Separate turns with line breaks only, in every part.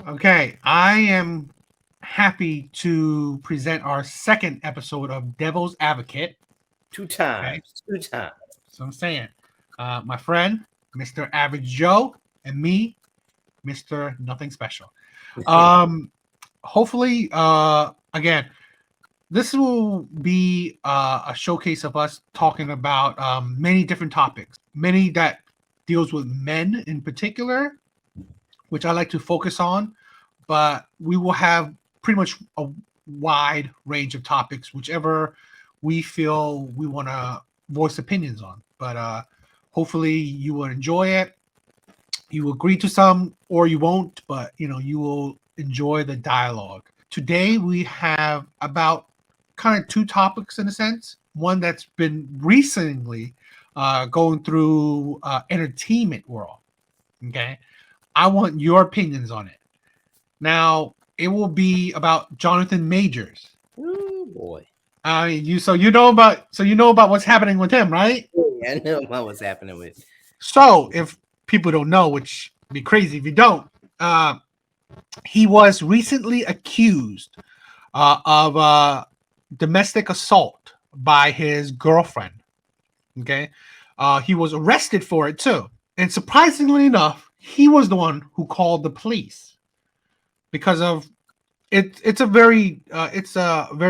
Okay, I am happy to present our second episode of Devil's Advocate.
Two
Okay,
times. Two times.
so I'm saying, my friend, Mr. Average Joe, and me, Mr. Nothing Special. Um, hopefully, again, this will be a showcase of us talking about many different topics, many that deals with men in particular, which I like to focus on. But we will have pretty much a wide range of topics, whichever we feel we want to voice opinions on. But hopefully, you will enjoy it. You will agree to some, or you won't, but you will enjoy the dialogue. Today, we have about kind of two topics in a sense. One that's been recently going through entertainment world. Okay, I want your opinions on it. Now, it will be about Jonathan Majors.
Oh boy.
You know about what's happening with him, right?
Yeah, I know what was happening with.
So if people don't know, which would be crazy if you don't, uh, he was recently accused of domestic assault by his girlfriend. Okay, he was arrested for it too, and surprisingly enough, he was the one who called the police because of it's a very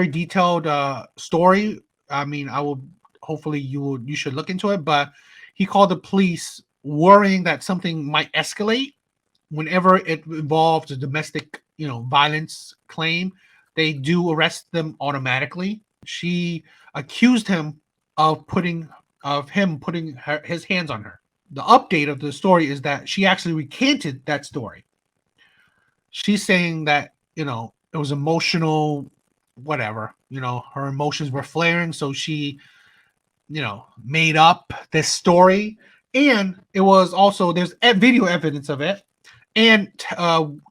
detailed story. I mean, I will hopefully you should look into it. But he called the police, worrying that something might escalate whenever it involves a domestic violence claim. They do arrest them automatically. She accused him of putting his hands on her. The update of the story is that she actually recanted that story. She's saying that it was emotional, whatever. Her emotions were flaring, so she made up this story. And it was also, there's video evidence of it, and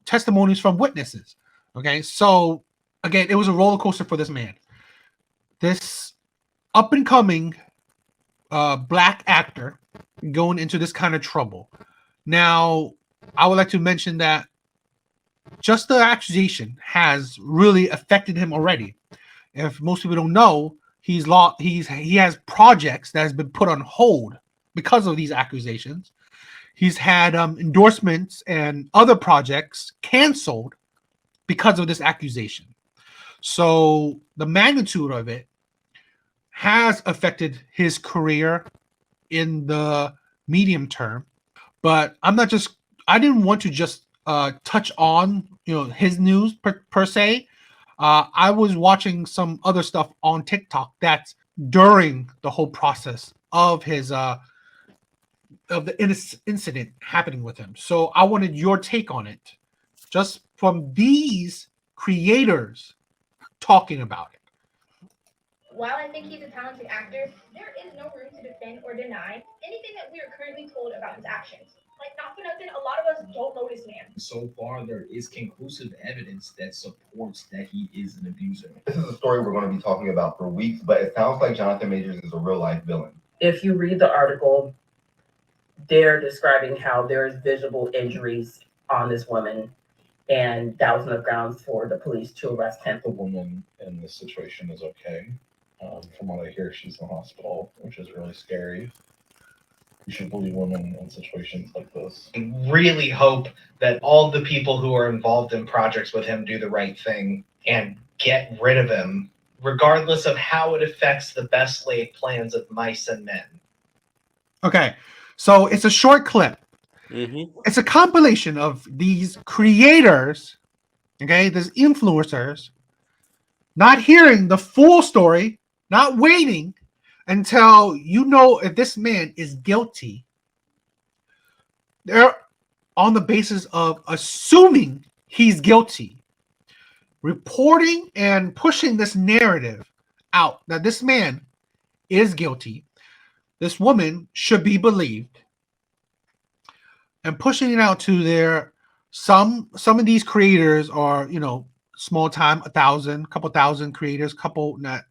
testimonies from witnesses. Okay, so again, it was a roller coaster for this man, this up and coming black actor, going into this kind of trouble. Now, I would like to mention that just the accusation has really affected him already. If most people don't know, he has projects that has been put on hold because of these accusations. He's had endorsements and other projects canceled because of this accusation. So the magnitude of it has affected his career in the medium term. But I didn't want to just touch on his news per se. I was watching some other stuff on TikTok that's during the whole process of his of the incident happening with him. So I wanted your take on it, just from these creators talking about it.
While I think he's a talented actor, there is no room to defend or deny anything that we are currently told about his actions. Like, not for nothing, a lot of us don't know this man.
So far, there is conclusive evidence that supports that he is an abuser. This is a story we're going to be talking about for weeks, but it sounds like Jonathan Majors is a real life villain.
If you read the article, they're describing how there's visible injuries on this woman, and that was enough grounds for the police to arrest him.
The woman in this situation is okay. From what I hear, she's in the hospital, which is really scary. You should believe women in situations like this.
I really hope that all the people who are involved in projects with him do the right thing and get rid of him, regardless of how it affects the best laid plans of mice and men.
Okay, so it's a short clip.
Mm-hmm.
It's a compilation of these creators, okay, these influencers, not hearing the full story, not waiting until if this man is guilty. They're on the basis of assuming he's guilty, reporting and pushing this narrative out that this man is guilty, this woman should be believed, and pushing it out to their some of these creators are small time, 1,000, couple thousand creators,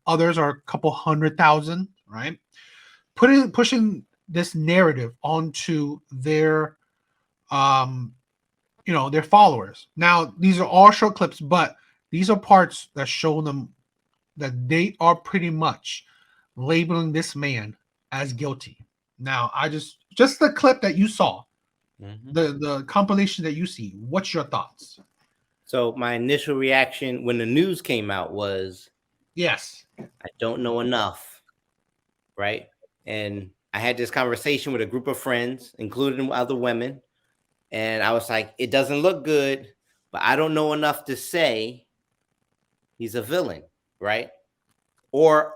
others are a couple 100,000, right? Pushing this narrative onto their their followers. Now, these are all short clips, but these are parts that show them that they are pretty much labeling this man as guilty. Now, I just the clip that you saw,
Mhm.
the compilation that you see. What's your thoughts?
So my initial reaction when the news came out was,
Yes.
I don't know enough, right? And I had this conversation with a group of friends, including other women, and I was like, it doesn't look good, but I don't know enough to say he's a villain, right? Or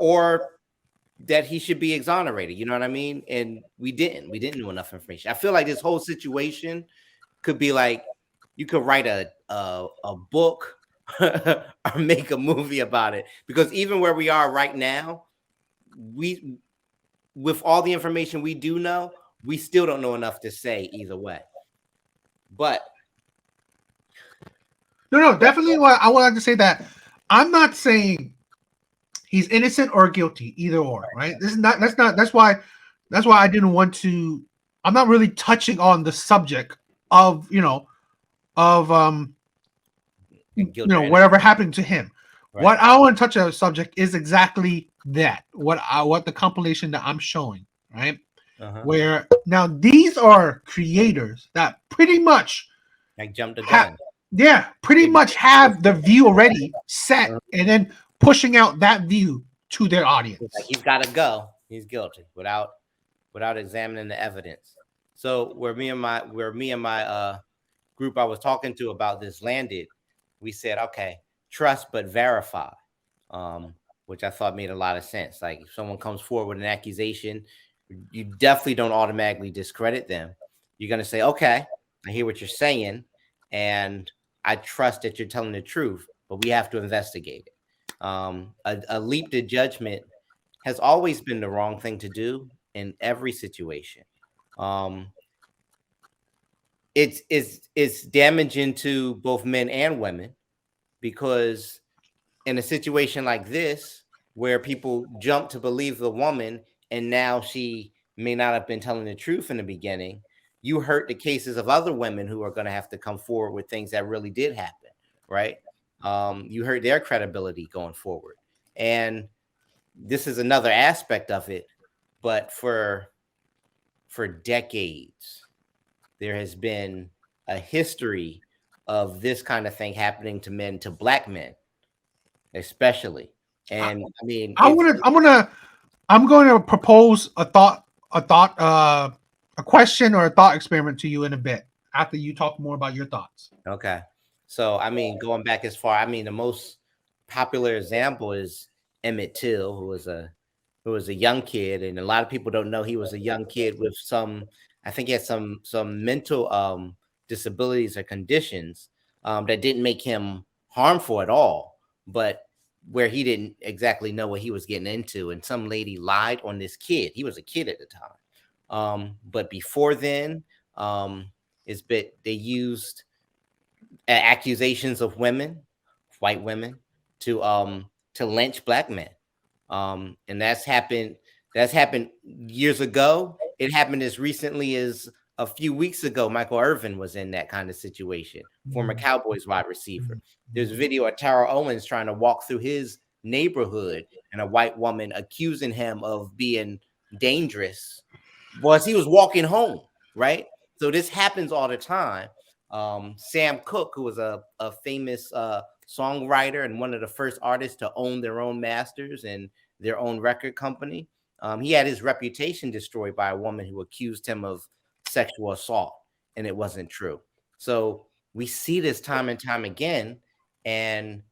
that he should be exonerated. You know what I mean? And we didn't know enough information. I feel like this whole situation could be like you could write a book or make a movie about it, because even where we are right now, we with all the information we do know, we still don't know enough to say either way. But
No, definitely. What I would like to say that I'm not saying he's innocent or guilty, either or. Right? This is not. That's not. That's why. That's why I didn't want to. I'm not really touching on the subject of of
guilt or innocence,
whatever happened to him.
right?
What I want to touch on the subject is exactly that. What the compilation that I'm showing, right?
Uh-huh.
Where now these are creators that pretty much
Like jumped the
ha-
gun.
pretty
Maybe.
much have the view already set and then pushing out that view to their audience.
Like he's got to go. He's guilty without examining the evidence. So where me and my group I was talking to about this landed, we said, okay, trust but verify, which I thought made a lot of sense. Like if someone comes forward with an accusation, you definitely don't automatically discredit them. You're going to say, okay, I hear what you're saying, and I trust that you're telling the truth, but we have to investigate it. A leap to judgment has always been the wrong thing to do in every situation. Um, it's damaging to both men and women, because in a situation like this where people jump to believe the woman and now she may not have been telling the truth in the beginning, you hurt the cases of other women who are going to have to come forward with things that really did happen, right? You hurt their credibility going forward. And this is another aspect of it, but for decades there has been a history of this kind of thing happening to men, to black men especially. And I mean,
I'm going to propose a question or a thought experiment to you in a bit after you talk more about your thoughts.
okay. So I mean, going back as far, I mean, the most popular example is Emmett Till, who was a young kid, and a lot of people don't know he was a young kid with some, I think he had some mental disabilities or conditions that didn't make him harmful at all, but where he didn't exactly know what he was getting into, and some lady lied on this kid. He was a kid at the time, but before then, they used accusations of women, white women, to lynch black men. And that's happened years ago. It happened as recently as a few weeks ago. Michael Irvin was in that kind of situation, former Cowboys wide receiver. There's a video of Tara Owens trying to walk through his neighborhood and a white woman accusing him of being dangerous was he was walking home, right? So this happens all the time. Sam Cooke, who was a famous songwriter and one of the first artists to own their own masters and their own record company, he had his reputation destroyed by a woman who accused him of sexual assault, and it wasn't true. So we see this time and time again, and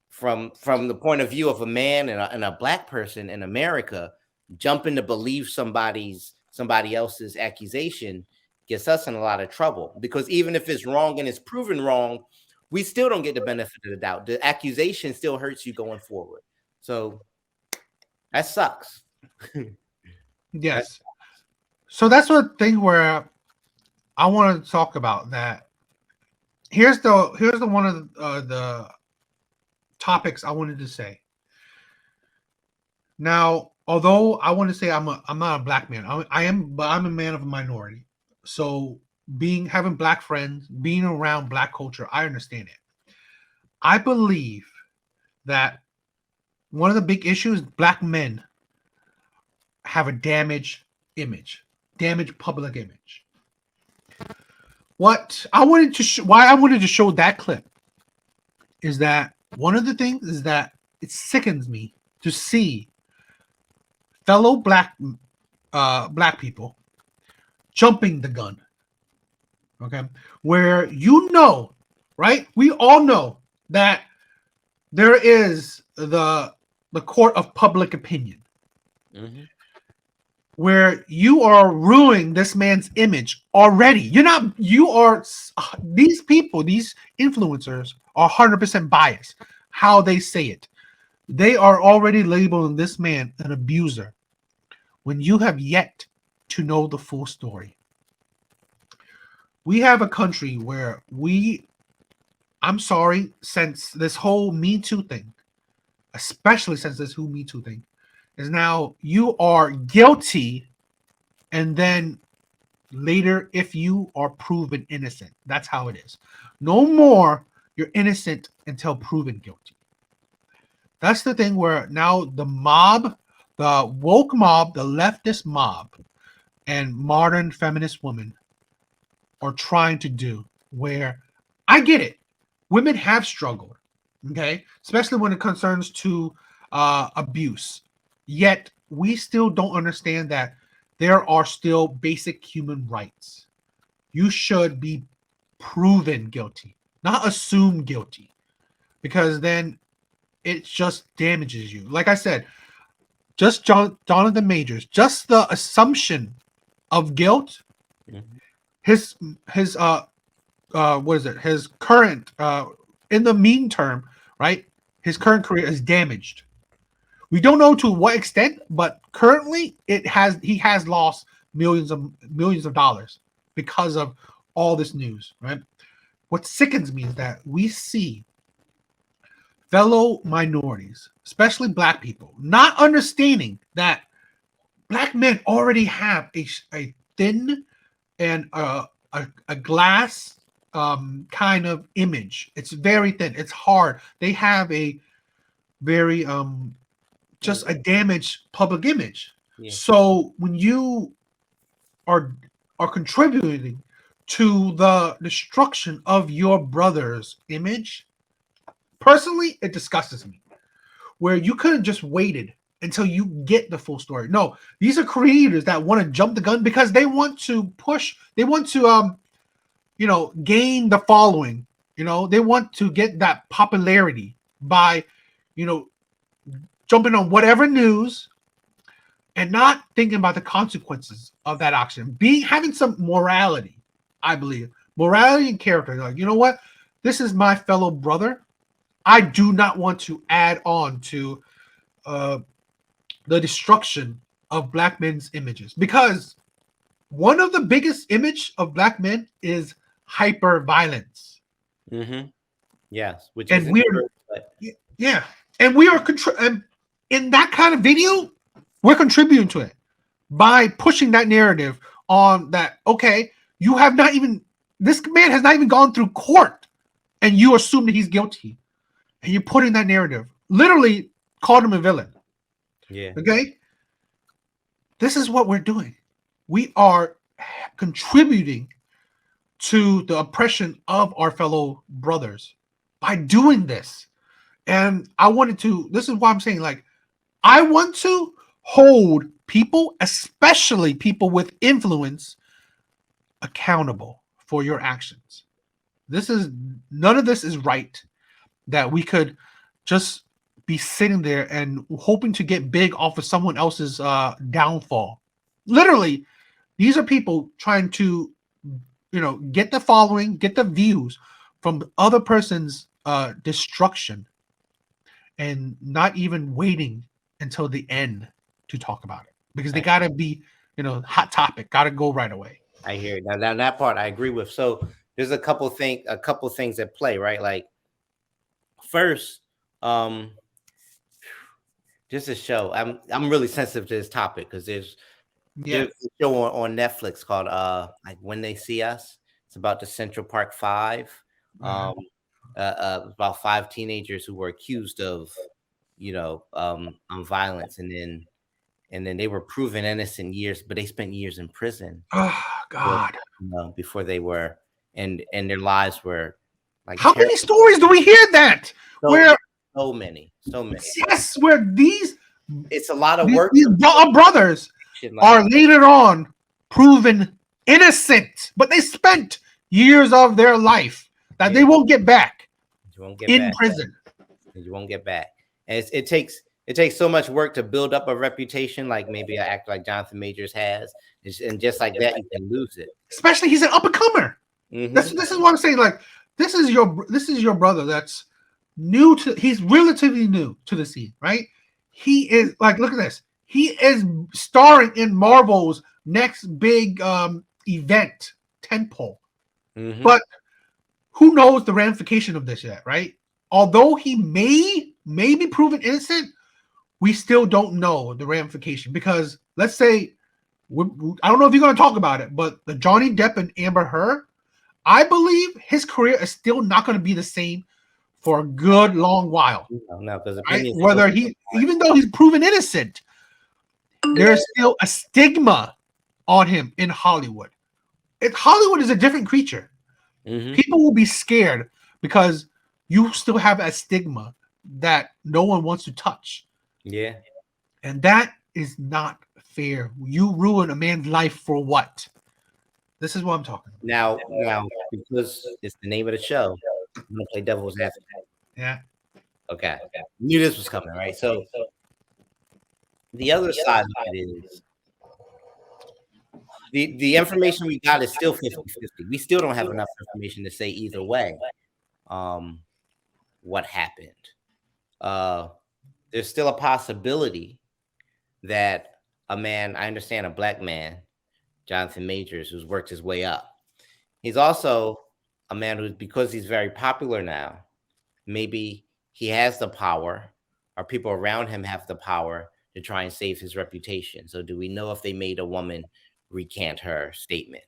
from the point of view of a man and a black person in America, jumping to believe somebody else's accusation gets us in a lot of trouble, because even if it's wrong and it's proven wrong, we still don't get the benefit of the doubt. The accusation still hurts you going forward. So that sucks.
Yes. So that's one thing where I want to talk about that. Here's the one of the topics I wanted to say. Now, although I want to say I'm not a black man, I am, but I'm a man of a minority. So having black friends, being around black culture, I understand it. I believe that one of the big issues, black men have a damaged image, damaged public image. What I wanted to why I wanted to show that clip is that one of the things is that it sickens me to see fellow black people jumping the gun. Okay, where right? We all know that there is the court of public opinion, where you are ruining this man's image already. These people, these influencers are 100% biased how they say it. They are already labeling this man an abuser when you have yet to know the full story. We have a country where I'm sorry, since this whole Me Too thing, especially since this whole Me Too thing, is now you are guilty, and then later, if you are proven innocent, that's how it is. No more, you're innocent until proven guilty. That's the thing where now the mob, the woke mob, the leftist mob, and modern feminist women are trying to do, where I get it. Women have struggled, okay, especially when it concerns to abuse. Yet we still don't understand that there are still basic human rights. You should be proven guilty, not assumed guilty, because then it just damages you. Like I said, just Jonathan Majors, just the assumption of guilt, his what is it? His current in the mean term, right? His current career is damaged. We don't know to what extent, but currently he has lost millions of dollars because of all this news, right? What sickens me is that we see fellow minorities, especially black people, not understanding that black men already have a thin and a glass kind of image. It's very thin. It's hard. They have a very just a damaged public image. Yeah. So when you are contributing to the destruction of your brother's image, personally, it disgusts me. Where you could have just waited until you get the full story. No, these are creators that want to jump the gun because they want to push. They want to gain the following. They want to get that popularity by jumping on whatever news and not thinking about the consequences of that action. Having some morality, I believe. Morality and character. Like, you know what? This is my fellow brother. I do not want to add on to the destruction of black men's images, because one of the biggest image of black men is hyper violence.
Yes, which
and we're true, but... yeah, and we are in that kind of video. We're contributing to it by pushing that narrative on that. Okay, you have not even this man has not even gone through court, and you assume that he's guilty. And you put in that narrative, literally called him a villain.
Yeah.
Okay. This is what we're doing. We are contributing to the oppression of our fellow brothers by doing this. And this is why I'm saying, like, I want to hold people, especially people with influence, accountable for your actions. None of this is right. That we could just be sitting there and hoping to get big off of someone else's downfall. Literally, these are people trying to, get the following, get the views from the other person's destruction, and not even waiting until the end to talk about it, because they gotta be, hot topic, gotta go right away.
I hear it. Now that part I agree with. So there's a couple things at play, right? Like, first, just to show, I'm really sensitive to this topic because there's
Yeah.
There's a show on Netflix called like When They See Us. It's about the Central Park Five. About 5 teenagers who were accused of, violence, and then they were proven innocent years, but they spent years in prison.
Oh God.
Before they were, and their lives were like
How many stories do we hear that? Where
so many.
yes, where these
It's a lot of work.
brothers
Shit
are
like
later on proven innocent, but they spent years of their life that they won't get back
you won't get
in
back.
prison.
You won't get back. And it takes so much work to build up a reputation, like maybe an actor like Jonathan Majors has, and just like that, you can lose it.
Especially he's an up and comer.
Mhm.
This is what I'm saying. Like this is your brother that's new to. He's relatively new to the scene, right? He is like, look at this. He is starring in Marvel's next big event, tentpole.
Mhm.
But who knows the ramification of this yet, right? Although he may be proven innocent, we still don't know the ramification because let's say I don't know if you're going to talk about it, but the Johnny Depp and Amber Heard, I believe his career is still not going to be the same for a good long while.
No, because
Right? Whether even though he's proven innocent, there's still a stigma on him in Hollywood. Hollywood is a different creature. People will be scared because you still have a stigma that no one wants to touch.
Yeah.
And that is not fair. You ruin a man's life for what? This is what I'm talking about.
Now, because it's the name of the show, I'm gonna play devil's advocate.
Yeah.
Okay. Knew this was coming, right? So the other side of it is the information we got is still 50-50. We still don't have enough information to say either way what happened. There's still a possibility that a man, I understand a black man, Jonathan Majors, who's worked his way up. He's also a man who's, because he's very popular now, maybe he has the power, or people around him have the power to try and save his reputation. So do we know if they made a woman recant her statement?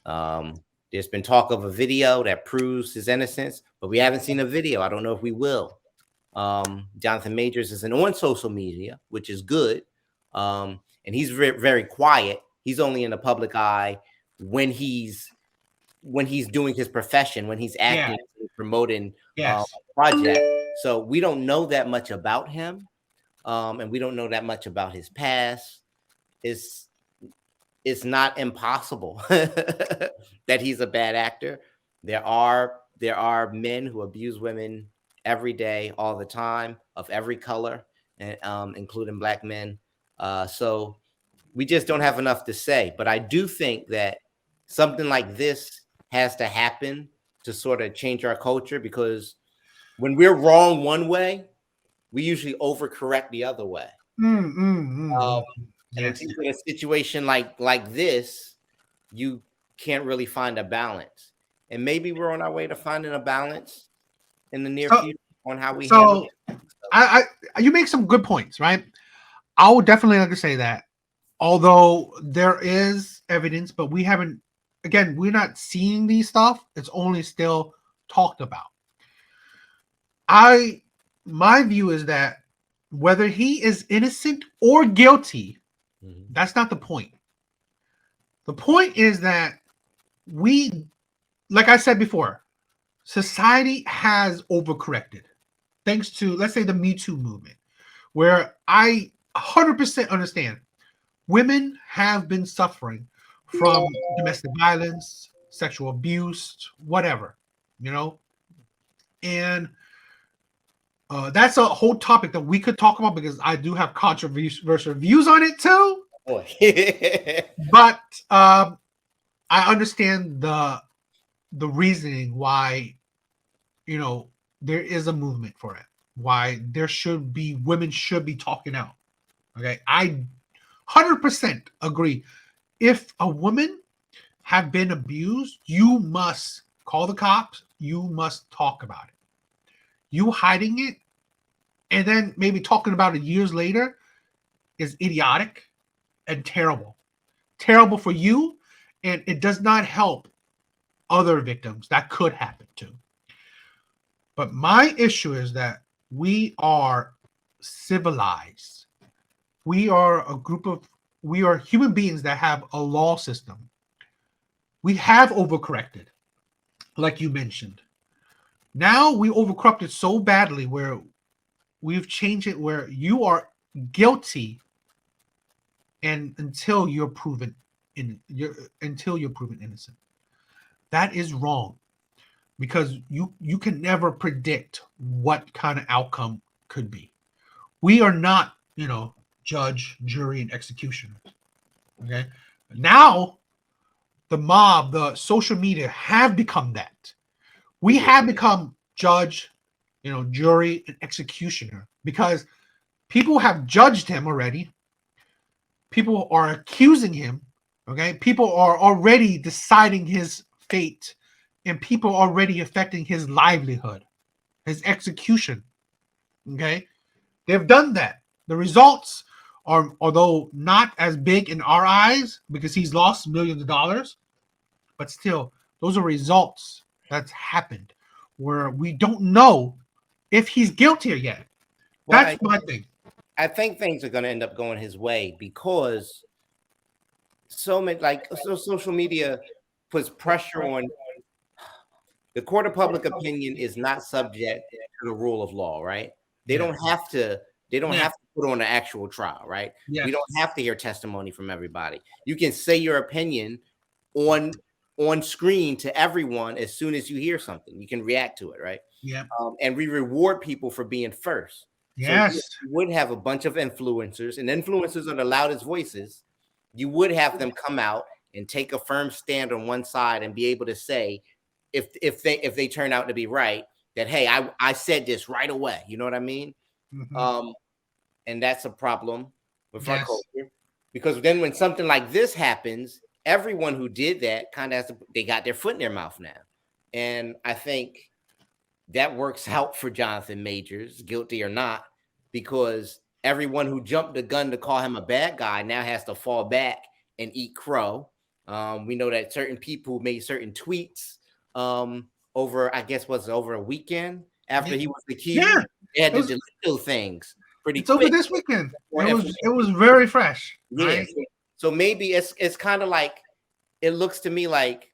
There's been talk of a video that proves his innocence, but we haven't seen a video. I don't know if we will. Jonathan Majors isn't on social media, which is good. And he's very, very quiet. He's only in the public eye when he's doing his profession, when he's acting, promoting project. So we don't know that much about him, and we don't know that much about his past. It's not impossible that he's a bad actor. There are men who abuse women every day, all the time, of every color, and including black men. So we just don't have enough to say. But I do think that something like this has to happen to sort of change our culture, because when we're wrong one way, we usually overcorrect the other way. And in a situation like this, you can't really find a balance. And maybe we're on our way to finding a balance in the near future on how we handle it.
You make some good points, right? I would definitely like to say that. Although there is evidence, but we haven't, again, we're not seeing these stuff. It's only still talked about. My view is that whether he is innocent or guilty, that's not the point. The point is that we, like I said before, society has overcorrected thanks to, let's say, the Me Too movement, where I 100% understand women have been suffering from domestic violence, sexual abuse, whatever, and that's a whole topic that we could talk about because I do have controversial views on it too. But I understand the reasoning why, there is a movement for it. Why women should be talking out. Okay, I 100% agree. If a woman have been abused, you must call the cops. You must talk about it. You hiding it and then maybe talking about it years later is idiotic and terrible. terrible for you, and it does not help other victims that could happen to. But my issue is that we are civilized. We are we are human beings that have a law system. We have overcorrected, like you mentioned. Now we overcorrupted so badly where we've changed it where you are guilty and until you're proven innocent. That is wrong because you can never predict what kind of outcome could be. We are not, judge, jury, and executioner. Okay. Now the mob, the social media have become that. We have become judge, jury, and executioner because people have judged him already. People are accusing him. Okay. People are already deciding his fate, and people are already affecting his livelihood, his execution. Okay. They've done that. The results are, although not as big in our eyes because he's lost millions of dollars, but still, those are results that's happened where we don't know if he's guilty yet.
Well,
That's my thing.
I think things are going to end up going his way because social media puts pressure on the court of public opinion is not subject to the rule of law, right? They
Yeah.
don't have to. They don't
Yeah.
have to put on an actual trial, right?
Yes.
We don't have to hear testimony from everybody. You can say your opinion on screen to everyone as soon as you hear something. You can react to it, right?
Yeah.
And we reward people for being first.
Yes.
So you would have a bunch of influencers, and influencers are the loudest voices. You would have them come out and take a firm stand on one side and be able to say, if they turn out to be right, that hey, I said this right away. You know what I mean?
Mhm.
And that's a problem with our
Yes.
culture because then when something like this happens, everyone who did that kind of they got their foot in their mouth now, and I think that works out for Jonathan Majors, guilty or not, because everyone who jumped the gun to call him a bad guy now has to fall back and eat crow. We know that certain people made certain tweets over, I guess, was over a weekend after he was accused.
Yeah.
They had
It
to
was-
delete those things pretty
It's over
quick.
this weekend.
More
It was very fresh.
Yeah.
Right?
So maybe it's kind of like it looks to me like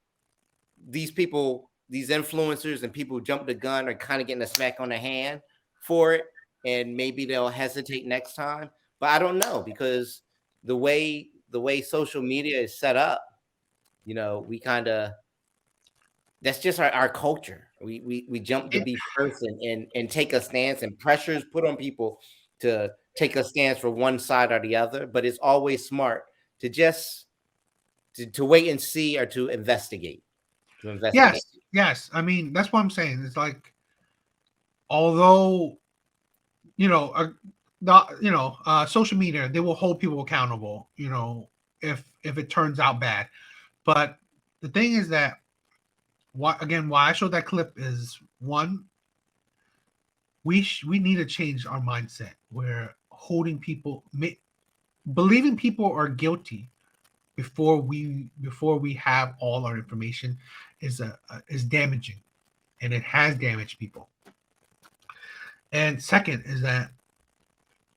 these people, these influencers and people who jump the gun are kind of getting a smack on the hand for it, and maybe they'll hesitate next time. But I don't know because the way social media is set up, we kind of that's just our culture. We jump to be first and take a stance, and pressures put on people to take a stance for one side or the other. But it's always smart to just to wait and see or to investigate.
Yes. I mean, that's what I'm saying. It's like, although, social media, they will hold people accountable, if it turns out bad. But the thing is that, why I showed that clip is one, we need to change our mindset where holding people, believing people are guilty before we have all our information is damaging, and it has damaged people. And second is that,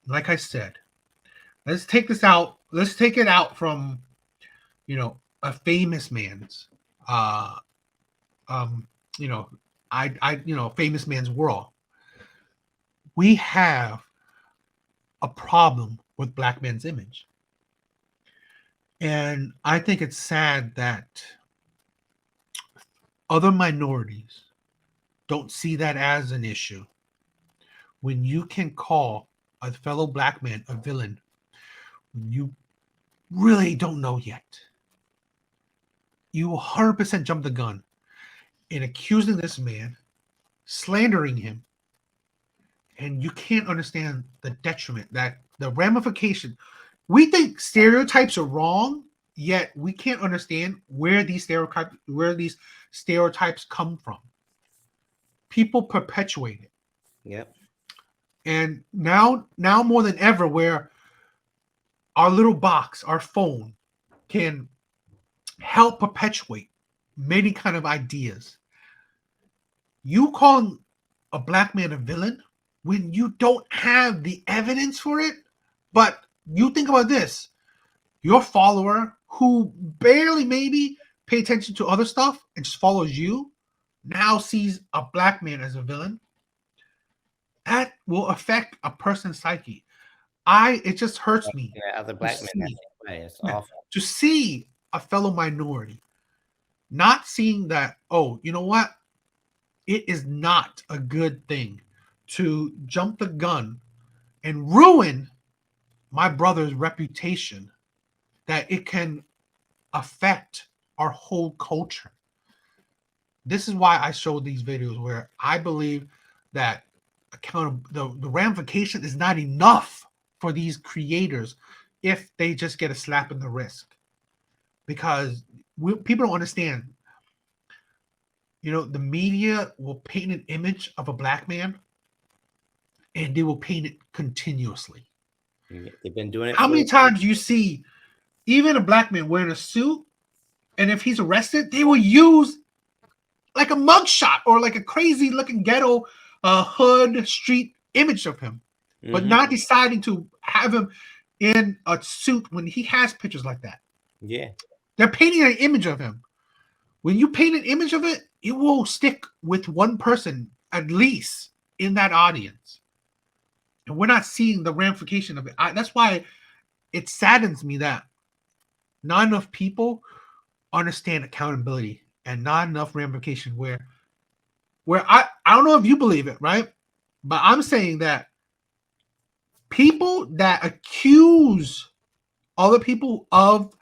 like I said, let's take it out from a famous man's famous man's world. We have a problem with black men's image. And I think it's sad that other minorities don't see that as an issue. When you can call a fellow black man a villain, when you really don't know yet, you 100% jump the gun in accusing this man, slandering him, and you can't understand the detriment, that the ramification. We think stereotypes are wrong, yet we can't understand where these stereotypes come from. People perpetuate it.
Yep.
And now more than ever, where our little box, our phone, can help perpetuate many kind of ideas. You calling a black man a villain when you don't have the evidence for it, but you think about this: your follower who barely maybe pay attention to other stuff and just follows you now sees a black man as a villain. That will affect a person's psyche. It just hurts me
Yeah, other black men that same way. It's awful.
to see a fellow minority not seeing that, oh, you know what? It is not a good thing to jump the gun and ruin my brother's reputation, that it can affect our whole culture. This is why I show these videos where I believe that the ramification is not enough for these creators if they just get a slap in the wrist, because people don't understand. The media will paint an image of a black man, and they will paint it continuously.
They've been doing it.
How many times do you see even a black man wearing a suit, and if he's arrested, they will use like a mugshot or like a crazy looking ghetto hood street image of him, but not deciding to have him in a suit when he has pictures like that.
Yeah.
They're painting an image of him. When you paint an image of it, it will stick with one person at least in that audience. And we're not seeing the ramification of it. That's why it saddens me that not enough people understand accountability and not enough ramification where I don't know if you believe it, right? But I'm saying that people that accuse other people of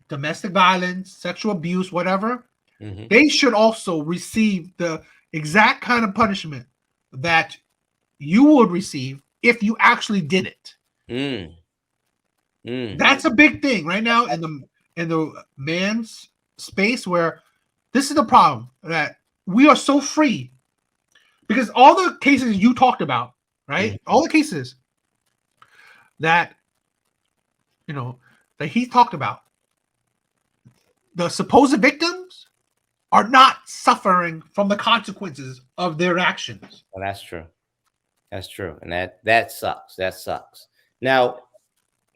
domestic violence, sexual abuse, whatever, they should also receive the exact kind of punishment that you would receive if you actually did it. That's a big thing right now in the man's space, where this is the problem, that we are so free because all the cases you talked about, right? All the cases that that he talked about, the supposed victims are not suffering from the consequences of their actions.
Well, that's true. That's true. And that sucks. That sucks. Now,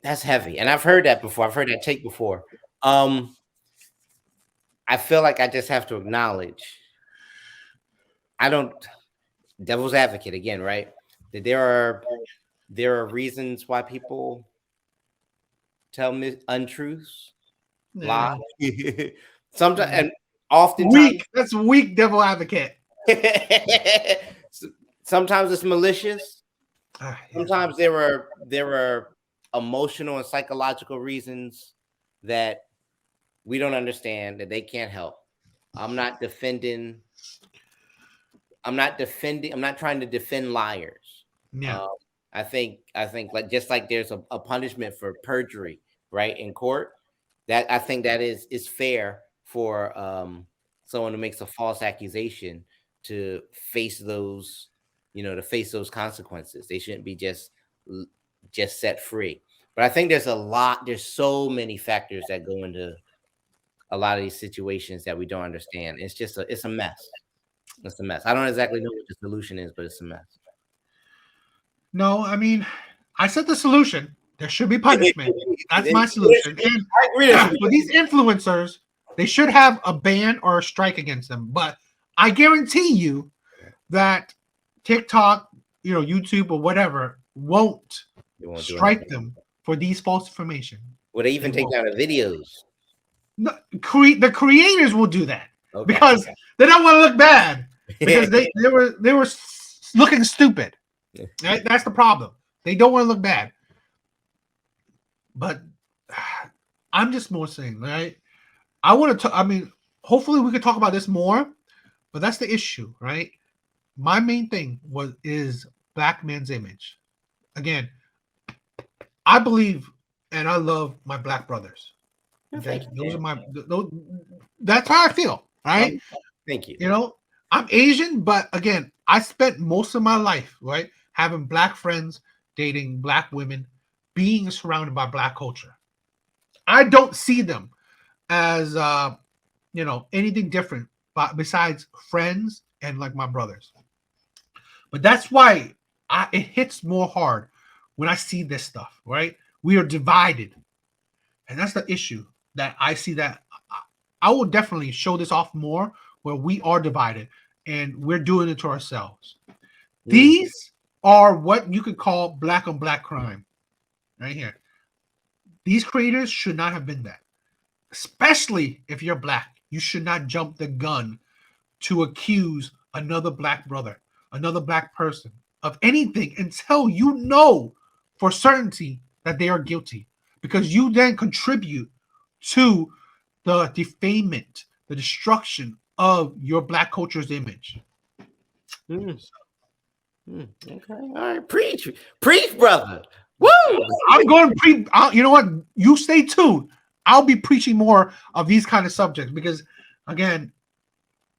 that's heavy. And I've heard that before. I've heard that take before. I feel like I just have to acknowledge, devil's advocate again, right? That there are reasons why people tell me untruths, lie. Sometimes and oftentimes
weak. That's weak devil advocate.
Sometimes it's malicious. Sometimes there are emotional and psychological reasons that we don't understand, that they can't help. I'm not trying to defend liars.
Yeah.
I think like just like there's a punishment for perjury, right, in court, that I think that is fair for someone who makes a false accusation to face those, consequences. They shouldn't be just set free. But I think there's so many factors that go into a lot of these situations that we don't understand. It's a mess. It's a mess. I don't exactly know what the solution is, but it's a mess.
No, I mean, I said the solution. There should be punishment. That's my solution. And
I agree.
for these influencers, they should have a ban or a strike against them. But I guarantee you that TikTok, YouTube or whatever won't strike them for these false information.
Will they even take down the videos?
No, the creators will do that because they don't want to look bad, because they were looking stupid. Right? That's the problem. They don't want to look bad. But I'm just more saying, right? I want to. I mean, hopefully we could talk about this more, but that's the issue, right? My main thing is black man's image. Again, I believe and I love my black brothers. Okay? That's how I feel, right?
Thank you.
I'm Asian, but again, I spent most of my life, right, having black friends, dating black women, being surrounded by black culture. I don't see them as anything different, but besides friends and like my brothers. But that's why it hits more hard when I see this stuff. Right? We are divided, and that's the issue that I see. That I will definitely show this off more, where we are divided and we're doing it to ourselves. These are what you could call black on black crime, right here. These creators should not have been that, especially if you're black. You should not jump the gun to accuse another black brother, another black person of anything until you know for certainty that they are guilty, because you then contribute to the defamement, the destruction of your black culture's image.
Okay, all right, preach, brother. Woo!
I'm going you know what? You stay tuned. I'll be preaching more of these kind of subjects because, again,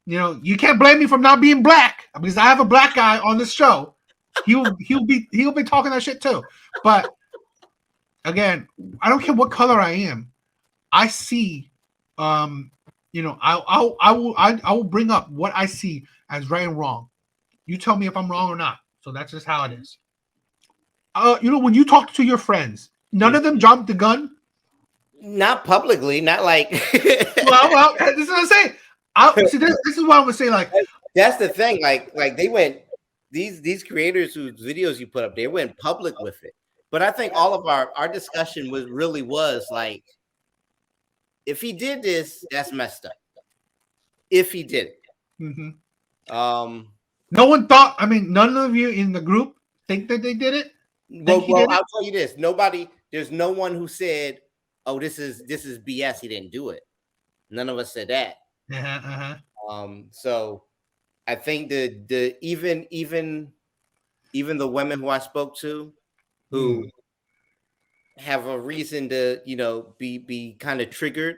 you can't blame me for not being black because I have a black guy on this show. He'll be talking that shit too. But again, I don't care what color I am. I see, I will bring up what I see as right and wrong. You tell me if I'm wrong or not. So that's just how it is. When you talk to your friends, none of them jumped the gun.
Not publicly, not like.
well, this is what I'm saying. This is what I'm gonna say. Like,
that's the thing. Like they went. These creators whose videos you put up, they went public with it. But I think all of our discussion was like, if he did this, that's messed up. If he did it,
no one thought. I mean, none of you in the group think that they did it.
Well, I'll tell you this: there's no one who said, "Oh, this is BS. He didn't do it." None of us said that. So I think the even the women who I spoke to, who have a reason to be kind of triggered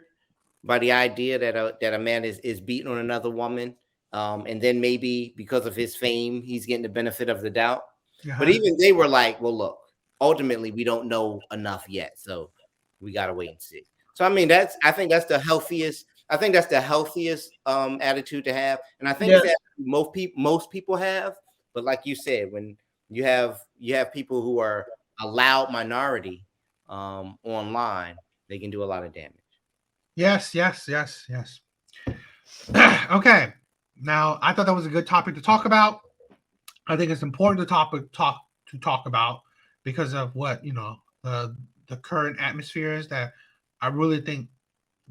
by the idea that a man is beating on another woman, and then maybe because of his fame, he's getting the benefit of the doubt. But even they were like, well, look, ultimately, we don't know enough yet. So we got to wait and see. So, I mean, I think that's the healthiest attitude to have. And I think that most people have. But like you said, when you have people who are a loud minority online, they can do a lot of damage. Yes.
Okay. Now, I thought that was a good topic to talk about. I think it's important to talk about because of what the current atmosphere is. That I really think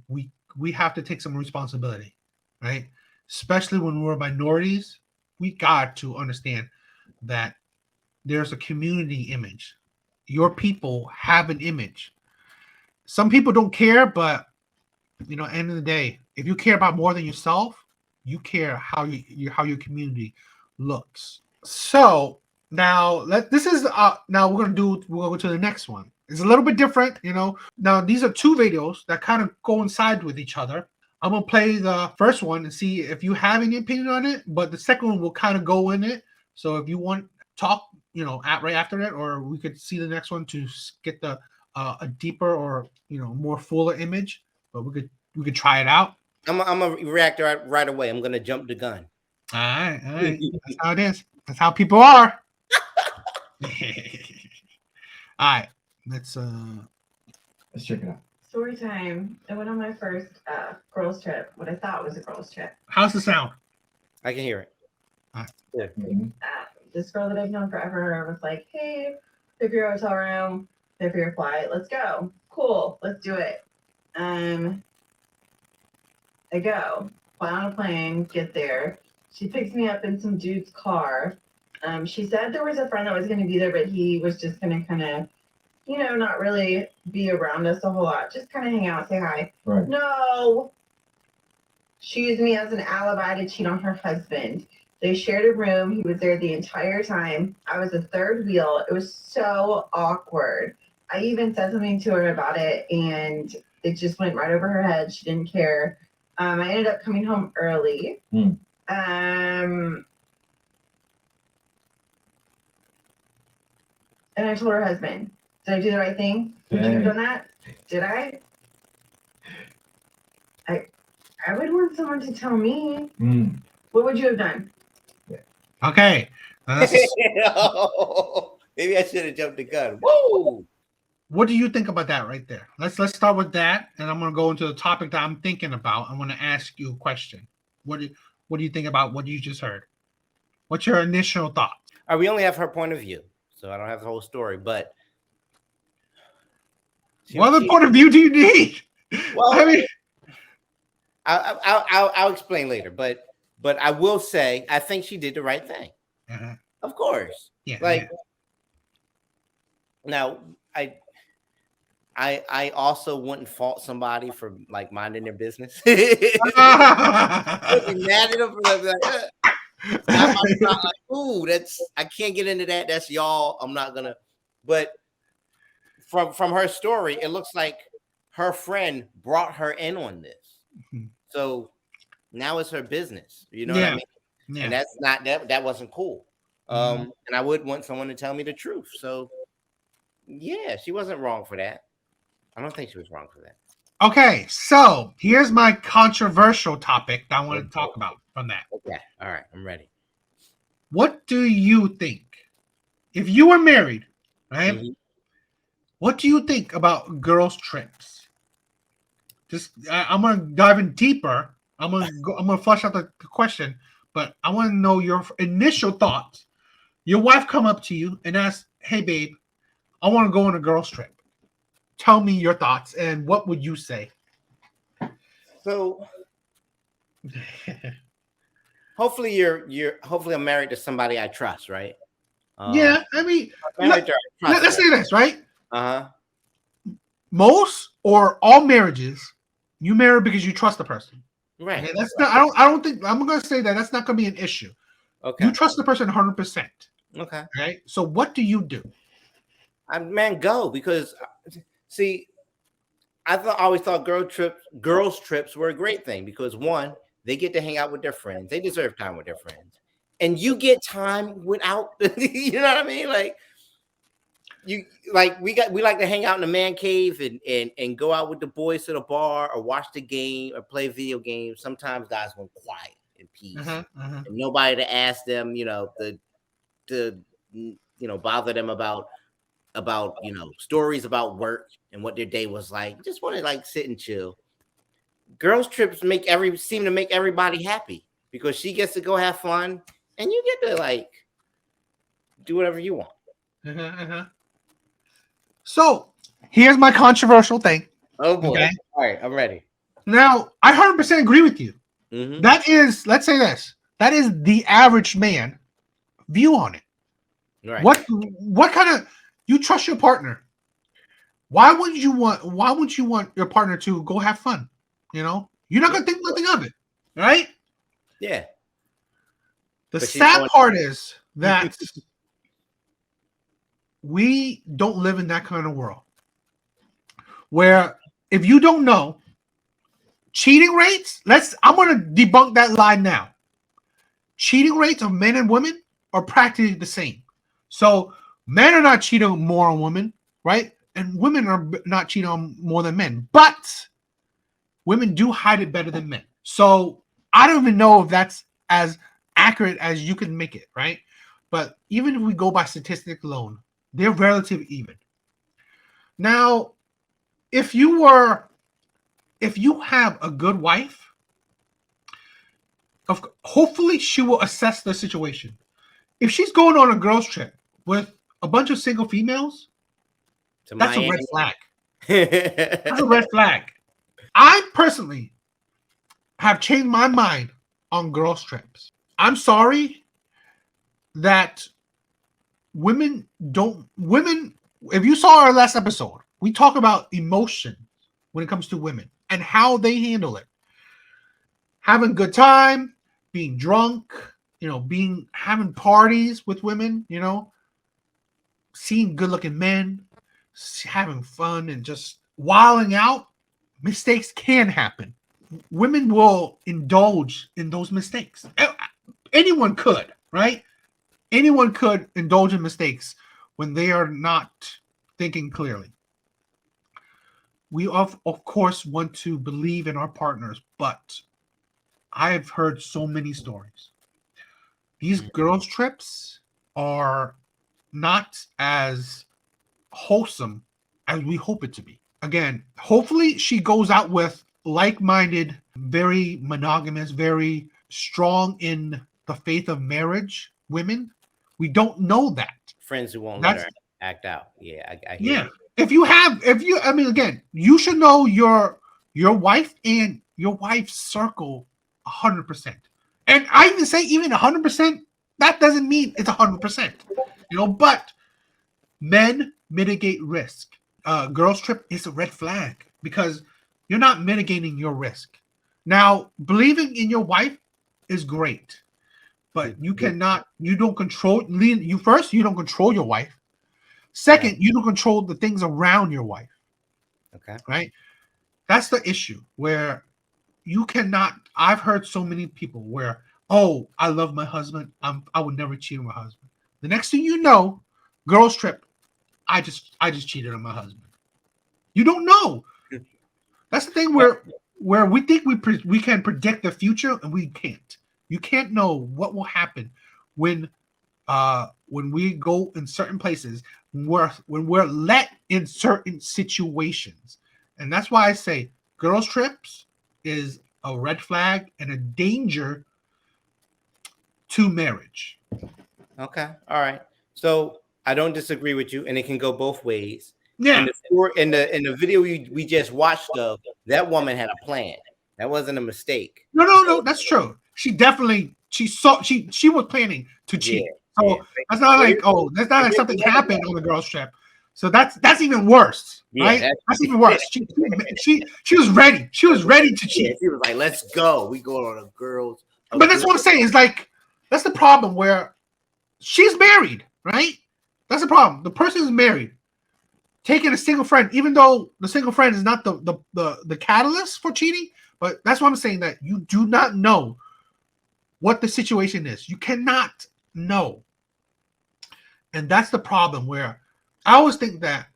we have to take some responsibility, right? Especially when we're minorities, we got to understand that there's a community image. Your people have an image. Some people don't care, but end of the day, if you care about more than yourself, you care how your community looks. So now we'll go to the next one. It's a little bit different, Now these are two videos that kind of coincide with each other. I'm gonna play the first one and see if you have any opinion on it, but the second one will kind of go in it. So if you want talk, right after it, or we could see the next one to get the a deeper or more fuller image. But we could try it out.
I'm a react right away. I'm gonna jump the gun.
All right. That's how it is. That's how people are. All right. Let's
check it out.
Story time. I went on my first girls trip. What I thought was a girls trip.
How's the sound?
I can hear it.
All right.
Yeah.
This girl that I've known forever was like, "Hey, pay for your hotel room, pay for your flight. Let's go. Cool. Let's do it." I go, fly on a plane, get there. She picks me up in some dude's car. She said there was a friend that was going to be there, but he was just going to kind of, not really be around us a whole lot. Just kind of hang out, say hi.
Right.
No. She used me as an alibi to cheat on her husband. They shared a room. He was there the entire time. I was a third wheel. It was so awkward. I even said something to her about it, and it just went right over her head. She didn't care. I ended up coming home early. And I told her husband, did I do the right thing? Would you have done that? Did I? I would want someone to tell me.
Mm.
What would you have done?
Okay. That's
Maybe I should have jumped the gun. Whoa!
what do you think about that right there? Let's start with that, and I'm gonna go into the topic that I'm thinking about. I'm gonna ask you a question. What do you think about what you just heard? What's your initial thought?
We only have her point of view, so I don't have the whole story. But
What other point of view do you need?
Well,
I mean,
I'll explain later. But I will say I think she did the right thing.
uh-huh.
Of course.
Yeah.
Like now, I also wouldn't fault somebody for like minding their business. I'd be mad at them for like, I might not like, ooh, that's I can't get into that. That's y'all. I'm not gonna. But from her story, it looks like her friend brought her in on this.
Mhm.
So now it's her business. You know what I mean?
Yeah.
And that's not that wasn't cool. And I would want someone to tell me the truth. So yeah, she wasn't wrong for that. I don't think she was wrong for that.
Okay, so here's my controversial topic that I want to talk about from that.
Okay. All right, I'm ready.
What do you think? If you were married, right?
Mhm.
What do you think about girls' trips? Just I'm gonna dive in deeper. I'm gonna flush out the question, but I want to know your initial thoughts. Your wife come up to you and ask, "Hey, babe, I want to go on a girls' trip. Tell me your thoughts, and what would you say?"
So hopefully hopefully I'm married to somebody I trust, right?
Yeah, I mean,
Let's
say this, right?
Uh-huh.
Most or all marriages, you marry because you trust the person.
Right.
Okay, that's not. I don't think I'm gonna say that. That's not gonna be an issue.
Okay.
You trust the person 100%.
Okay.
Right. So what do you do?
Man, go because see, I always thought girls trips were a great thing because one, they get to hang out with their friends. They deserve time with their friends, and you get time without. You know what I mean? Like we like to hang out in the man cave and go out with the boys to the bar or watch the game or play video games. Sometimes guys want quiet and peace, and nobody to ask them, to bother them about stories about work and what their day was like. Just want to like sit and chill. Girls trips seem to make everybody happy because she gets to go have fun and you get to like do whatever you want.
So here's my controversial thing.
Oh boy.
Okay.
All right, I'm ready.
Now I 100% agree with you.
Mhm.
That is, let's say this. That is the average man view on it.
Right.
What kind of you trust your partner? Why wouldn't you want your partner to go have fun? You're not gonna think nothing of it, right?
Yeah.
The
But she's
sad
going-
part is that we don't live in that kind of world where if you don't know cheating rates, I'm gonna debunk that lie now. Cheating rates of men and women are practically the same. So men are not cheating more on women, right? And women are not cheating on more than men, but women do hide it better than men. So I don't even know if that's as accurate as you can make it, right? But even if we go by statistic alone, they're relatively even. Now, if you have a good wife, hopefully she will assess the situation. If she's going on a girls' trip with a bunch of single females, that's a red flag. That's a red flag. I personally have changed my mind on girls' trips. I'm sorry that women, if you saw our last episode, we talk about emotion when it comes to women and how they handle it. Having a good time, being drunk, having parties with women, seeing good-looking men, having fun and just wilding out. Mistakes can happen. Women will indulge in those mistakes. Anyone could, right? Anyone could indulge in mistakes when they are not thinking clearly. We of course want to believe in our partners, but I've heard so many stories. These girls' trips are not as wholesome as we hope it to be. Again, hopefully she goes out with like-minded, very monogamous, very strong in the faith of marriage women. We don't know that.
Friends who won't let
That's
her act out. Yeah, I hear
yeah.
you.
I mean, again, you should know your wife and your wife's circle 100%. And I even say even 100%. That doesn't mean it's 100%. But men mitigate risk. Girls trip is a red flag because you're not mitigating your risk. Now, believing in your wife is great, but you don't control. You don't control your wife. Second, you don't control the things around your wife.
Okay.
Right? That's the issue where you cannot. I've heard so many people where, oh, I love my husband. I would never cheat on my husband. The next thing you know, girls trip. I just cheated on my husband. You don't know. That's the thing where we think we can predict the future and we can't. You can't know what will happen when we go in certain places when we're let in certain situations. And that's why I say girls trips is a red flag and a danger to marriage.
Okay. All right. So I don't disagree with you, and it can go both ways.
Yeah.
In the video we just watched of, that woman had a plan. That wasn't a mistake.
No, that's true. She definitely she was planning to cheat. So that's not that's not like something happened on the girls' trip. So that's even worse, right? That's even worse. She was ready. She was ready to cheat.
She was like, "Let's go. We go on a girls."
But that's what I'm saying. Is like that's the problem where she's married, right? That's the problem. The person is married, taking a single friend, even though the single friend is not the catalyst for cheating. But that's what I'm saying, that you do not know what the situation is. You cannot know. And that's the problem where I always think that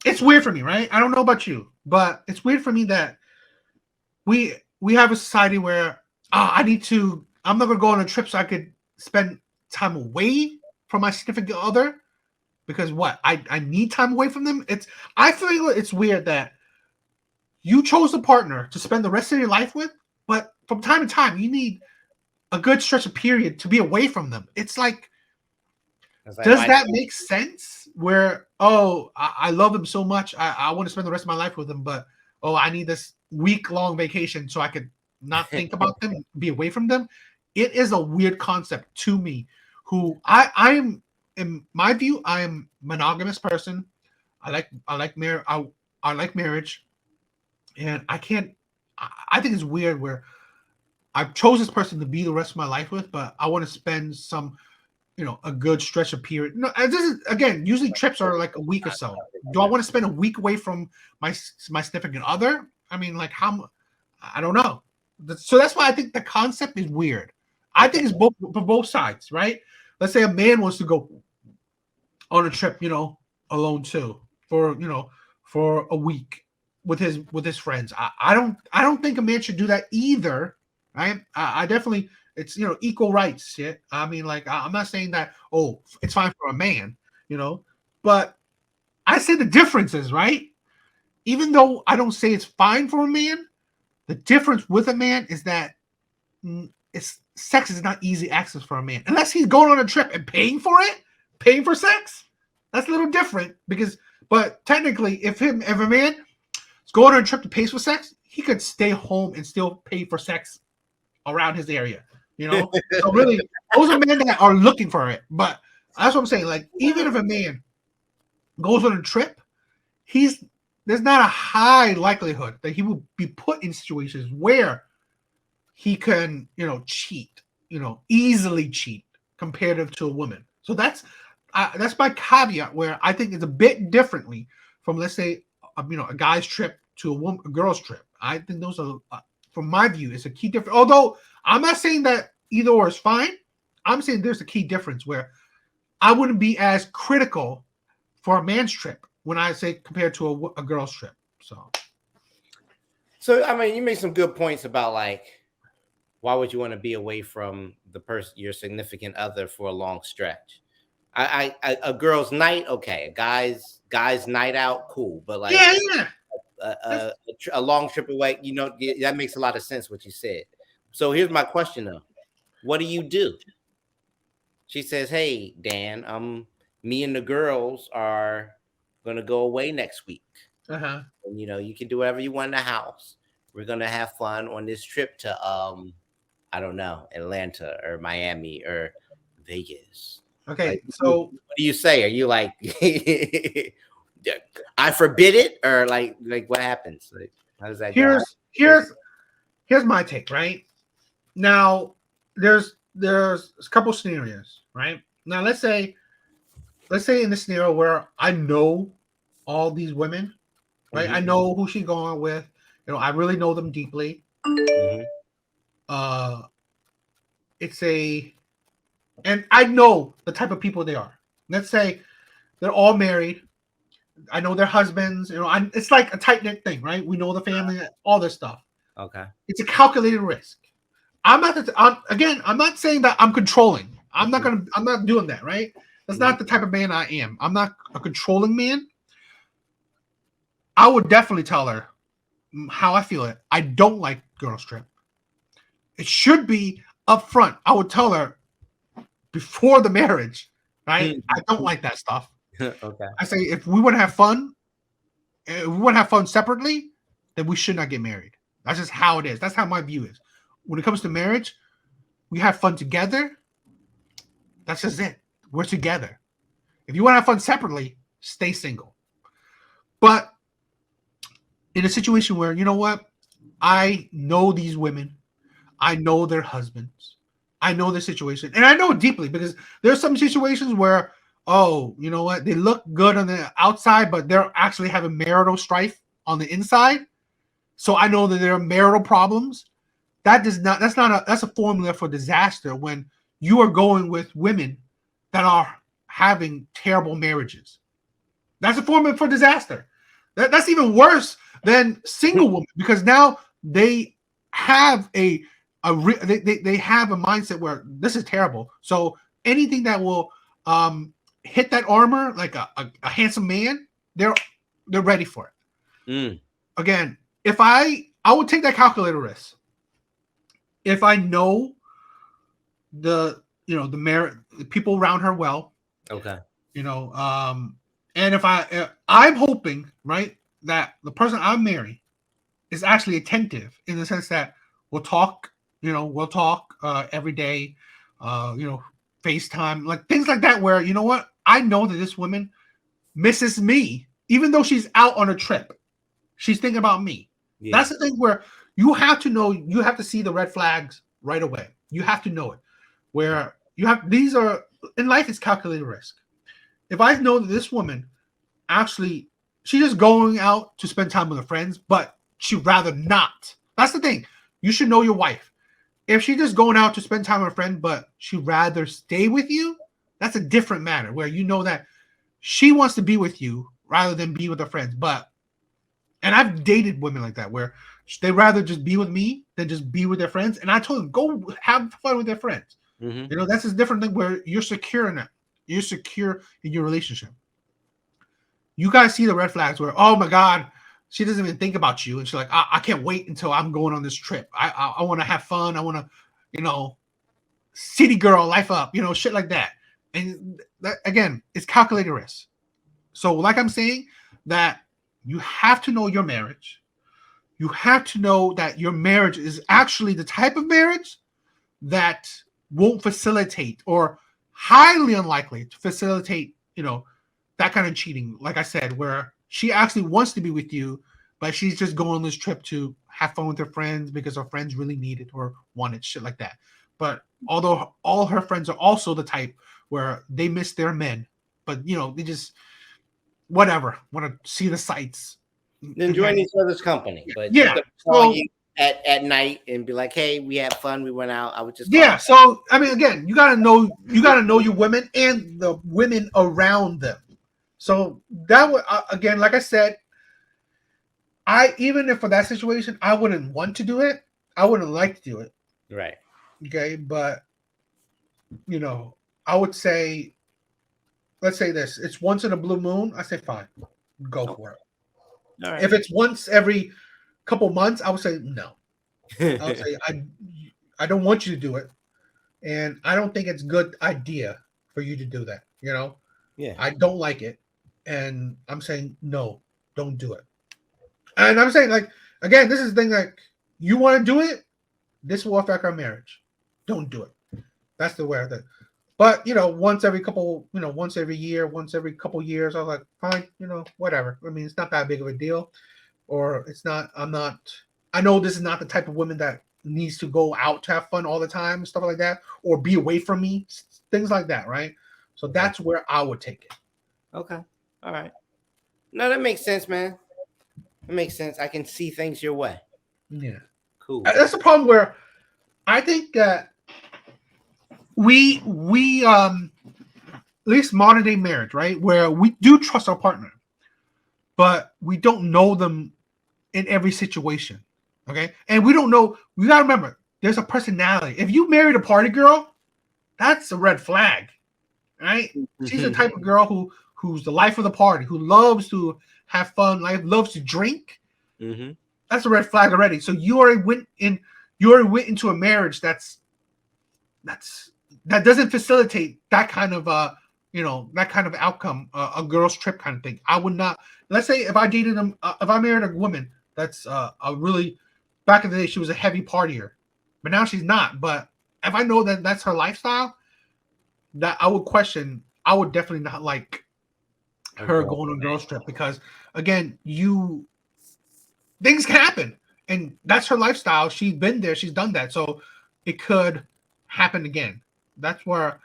it's weird for me, right? I don't know about you, but it's weird for me that we have a society where I'm not going to go on a trip so I could spend time away from my significant other because what? I need time away from them. I feel it's weird that you chose a partner to spend the rest of your life with, but from time to time, you need a good stretch of period to be away from them. It's like, does that make sense? Where, I love them so much, I want to spend the rest of my life with them, but I need this week-long vacation so I could not think about them, be away from them. It is a weird concept to me. Who I am, in my view, I am monogamous person. I like marriage. And I can't. I think it's weird where I've chose this person to be the rest of my life with, but I want to spend a good stretch of period. No, this is again. Usually trips are like a week or so. Do I want to spend a week away from my significant other? I mean, like how? I don't know. So that's why I think the concept is weird. I think it's both for both sides, right? Let's say a man wants to go on a trip, alone too, for a week with his friends. I don't think a man should do that either. Right? I definitely it's equal rights. Shit. I mean, like I'm not saying that it's fine for a man, but I say the differences, right? Even though I don't say it's fine for a man, the difference with a man is that sex is not easy access for a man unless he's going on a trip and paying for sex. That's a little different but technically, if a man is going on a trip to pay for sex, he could stay home and still pay for sex around his area. So really, those are men that are looking for it. But that's what I'm saying. Like, even if a man goes on a trip, there's not a high likelihood that he will be put in situations where he can, cheat, easily cheat comparative to a woman. So that's my caveat where I think it's a bit differently from, let's say, a guy's trip to a girl's trip. I think those are, from my view, it's a key difference. Although I'm not saying that either or is fine. I'm saying there's a key difference where I wouldn't be as critical for a man's trip when I say compared to a girl's trip. So
I mean, you made some good points about like Why would you want to be away from the person, your significant other, for a long stretch? A girl's night, okay. A guy's night out, cool. But like
Yeah, yeah.
a long trip away, that makes a lot of sense what you said. So here's my question though: what do you do? She says, "Hey, Dan, me and the girls are gonna go away next week.
Uh-huh.
And, you can do whatever you want in the house. We're gonna have fun on this trip to I don't know, Atlanta or Miami or Vegas."
Okay,
Like,
so
what do you say? Are you like, I forbid it, or like what happens? Like, how does that go?
here's my take, right? Now, there's a couple scenarios, right? Now, let's say in the scenario where I know all these women, right?
Mhm.
I know who she's going with. I really know them deeply.
Mhm.
Uh, and I know the type of people they are. Let's say they're all married. I know their husbands. It's like a tight knit thing, right? We know the family, all this stuff.
Okay.
It's a calculated risk. I'm not saying that I'm controlling. I'm not doing that, right? That's not the type of man I am. I'm not a controlling man. I would definitely tell her how I feel. I don't like girls trip. It should be upfront. I would tell her before the marriage, right? I don't like that stuff.
Okay.
I say if we want to have fun, separately, then we should not get married. That's just how it is. That's how my view is. When it comes to marriage, we have fun together. That's just it. We're together. If you want to have fun separately, stay single. But in a situation where, you know what? I know these women. I know their husbands. I know their situation. And I know it deeply because there's some situations where, oh, you know what? They look good on the outside, but they're actually having marital strife on the inside. So I know that there are marital problems. That's a formula for disaster when you are going with women that are having terrible marriages. That's a formula for disaster. That's even worse than single women because now they have they have a mindset where this is terrible. So anything that will hit that armor like a handsome man, they're ready for it. Again, if I would take that calculator risk if I know the people around her well.
Okay.
And if I'm hoping, right, that the person I'm marrying is actually attentive in the sense that we'll talk every day, FaceTime, like things like that, where, you know what, I know that this woman misses me, even though she's out on a trip. She's thinking about me. Yeah. That's the thing where you have to see the red flags right away. You have to know it. Where these are in life, it's calculated risk. If I know that this woman actually, she's just going out to spend time with her friends, but she'd rather not. That's the thing. You should know your wife. If she's just going out to spend time with her friend, but she'd rather stay with you, that's a different matter where you know that she wants to be with you rather than be with her friends. And I've dated women like that where they rather just be with me than just be with their friends. And I told them, go have fun with their friends. Mm-hmm. That's a different thing where you're secure in it. You're secure in your relationship. You guys see the red flags where, oh my God, she doesn't even think about you. And she's like, I can't wait until I'm going on this trip. I want to have fun. I want to, city girl life up, shit like that. And that, again, it's calculated risk. So like I'm saying, that you have to know your marriage. You have to know that your marriage is actually the type of marriage that won't facilitate or highly unlikely to facilitate, that kind of cheating. Like I said, where she actually wants to be with you, but she's just going on this trip to have fun with her friends because her friends really need it or want it, shit like that. But although all her friends are also the type where they miss their men, but they just whatever, want to see the sights,
enjoying each other's company. But
yeah,
call you at night and be like, hey, we had fun, we went out. I would just
So I mean, again, you gotta know your women and the women around them. So that would again, like I said, even if for that situation, I wouldn't want to do it. I wouldn't like to do it.
Right.
Okay, but you know, I would say, let's say this: it's once in a blue moon. I say fine, go
Okay.
for it.
All
If it's once every couple months, I would say no. I would
right.
say I don't want you to do it, and I don't think it's a good idea for you to do that. You know,
Yeah.
I don't like it, and I'm saying no, don't do it. And I'm saying like again, this is the thing like you want to do it, this will affect our marriage. Don't do it. That's the way I think. But you know, once every couple, you know, once every year, once every couple years, I was like, fine, you know, whatever. I mean, it's not that big of a deal, or it's not. I'm not. I know this is not the type of woman that needs to go out to have fun all the time, stuff like that, or be away from me, things like that, right? So that's where I would take it.
Okay. All right. No, that makes sense, man. That makes sense. I can see things your way.
Yeah,
Cool.
that's the problem where I think that we at least modern day marriage, right, where we do trust our partner, but we don't know them in every situation. Okay, and we don't know. We gotta remember, there's a personality. If you married a party girl, that's a red flag, right? She's the type of girl who's the life of the party, who loves to have fun, life loves to drink.
Mm-hmm.
That's a red flag already. So you already went into a marriage that doesn't facilitate that kind of that kind of outcome, a girl's trip kind of thing. I would not. Let's say if I dated them, if I married a woman that's a really, back in the day she was a heavy partier, but now she's not. But if I know that that's her lifestyle, that I would question. I would definitely not like her going on a girl's trip because again, things can happen, and that's her lifestyle. She's been there, she's done that, so it could happen again. That's where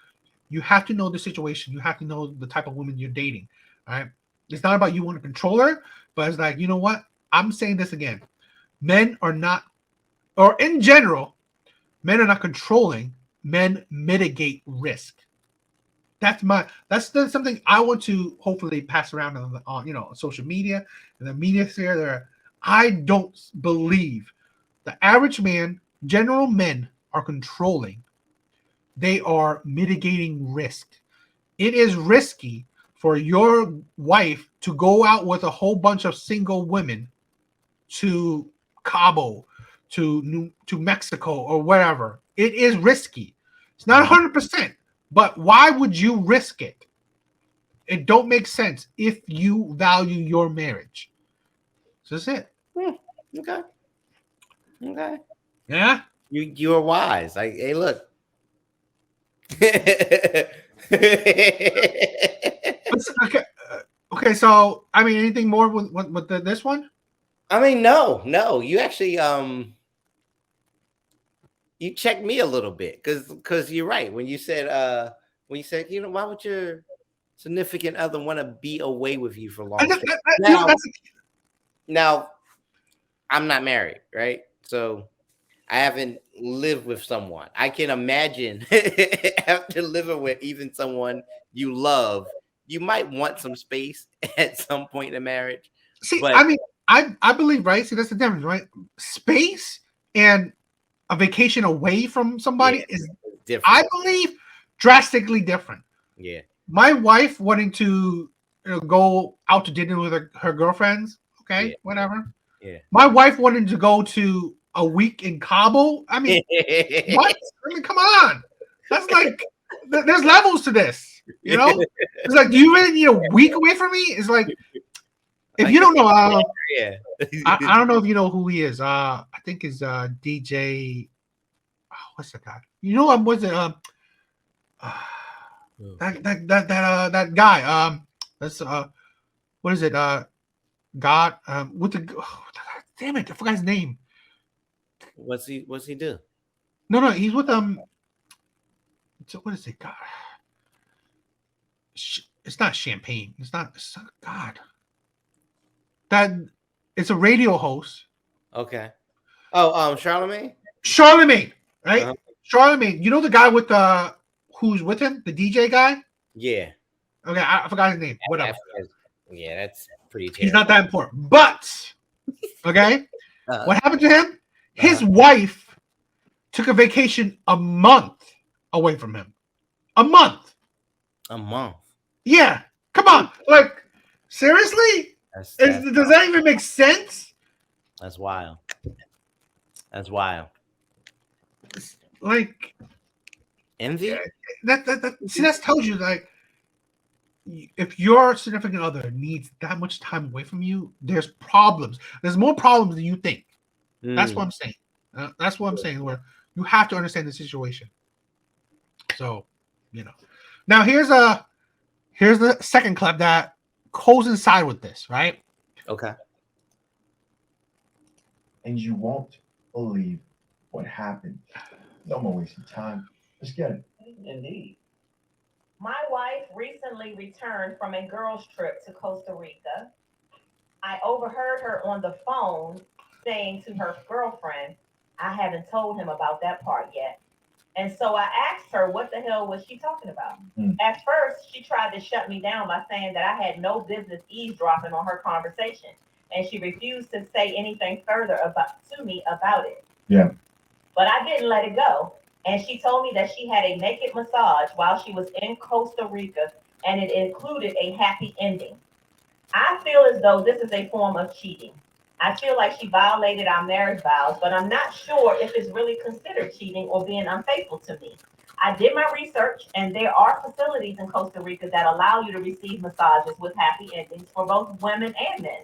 you have to know the situation. You have to know the type of woman you're dating. All right, it's not about you want to control her, but it's like, you know what? I'm saying this again. Men are not, or in general, men are not controlling. Men mitigate risk. That's something I want to hopefully pass around on social media and the media sphere. There, I don't believe the average man, general men, are controlling. They are mitigating risk. It is risky for your wife to go out with a whole bunch of single women to Cabo, to Mexico or wherever. It is risky. It's not 100%, but why would you risk it? It don't make sense if you value your marriage. So that's it.
Okay. Okay.
Yeah.
You are wise. Like, hey, look.
Okay. Okay. So, I mean, anything more with this one?
I mean, no. You actually you checked me a little bit because you're right when you said why would your significant other want to be away with you for long? Now I'm not married, right? So I haven't lived with someone. I can imagine after living with even someone you love, you might want some space at some point in marriage.
See,
But
I mean, I believe, right? See, that's the difference, right? Space and a vacation away from somebody is
different.
I believe drastically different.
Yeah.
My wife wanting to go out to dinner with her girlfriends, okay, whatever.
Yeah.
My wife wanted to go to a week in Cabo. I mean, what? I mean, come on. That's like there's levels to this, you know? It's like, do you really need a week away from me? It's like, if you don't know,
yeah.
I don't know if you know who he is. I think is DJ. Oh, what's that guy? You know what was it? That guy. That's what is it? God. With the damn it, I forgot his name.
What's he do?
No, he's with what is it? God. It's not Champagne. It's not God. That it's a radio host.
Okay. Oh, Charlemagne?
Charlemagne, right?
Uh-huh.
Charlemagne. You know the guy with who's with him? The DJ guy?
Yeah.
Okay, I forgot his name. Whatever.
Yeah, that's pretty terrible.
He's not that important. But okay, what happened to him? His wife took a vacation a month away from him. A month.
A month.
Yeah. Come on. Like, seriously?
That's
Does that even make sense?
that's wild. That's wild.
Like,
Envy?
that tells you, like, if your significant other needs that much time away from you, there's problems. There's more problems than you think. That's what I'm saying. That's what I'm saying. Where you have to understand the situation. So, now here's the second clip that coincide with this, right?
Okay.
And you won't believe what happened. No more wasting time. Let's get it.
Indeed. My wife recently returned from a girls' trip to Costa Rica. I overheard her on the phone saying to her girlfriend, I haven't told him about that part yet. And so I asked her, what the hell was she talking about? At first, she tried to shut me down by saying that I had no business eavesdropping on her conversation. And she refused to say anything further to me about it.
Yeah.
But I didn't let it go. And she told me that she had a naked massage while she was in Costa Rica, and it included a happy ending. I feel as though this is a form of cheating. I feel like she violated our marriage vows, but I'm not sure if it's really considered cheating or being unfaithful to me. I did my research, and there are facilities in Costa Rica that allow you to receive massages with happy endings for both women and men.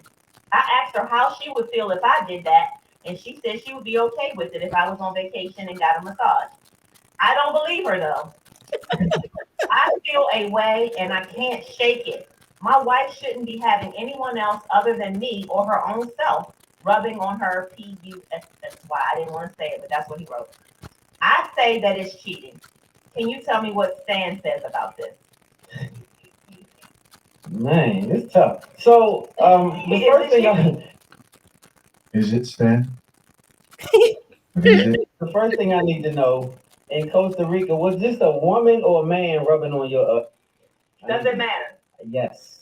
I asked her how she would feel if I did that, and she said she would be okay with it if I was on vacation and got a massage. I don't believe her though. I feel a way and I can't shake it. My wife shouldn't be having anyone else other than me or her own self rubbing on her PUSSY. I didn't want to say it, but that's what he wrote. I say that it's cheating. Can you tell me what Stan says about this?
Man, it's tough. So, the first thing
Is it, Stan? Is it?
the first thing I need to know in Costa Rica, was this a woman or a man rubbing on your?
Doesn't matter.
Yes.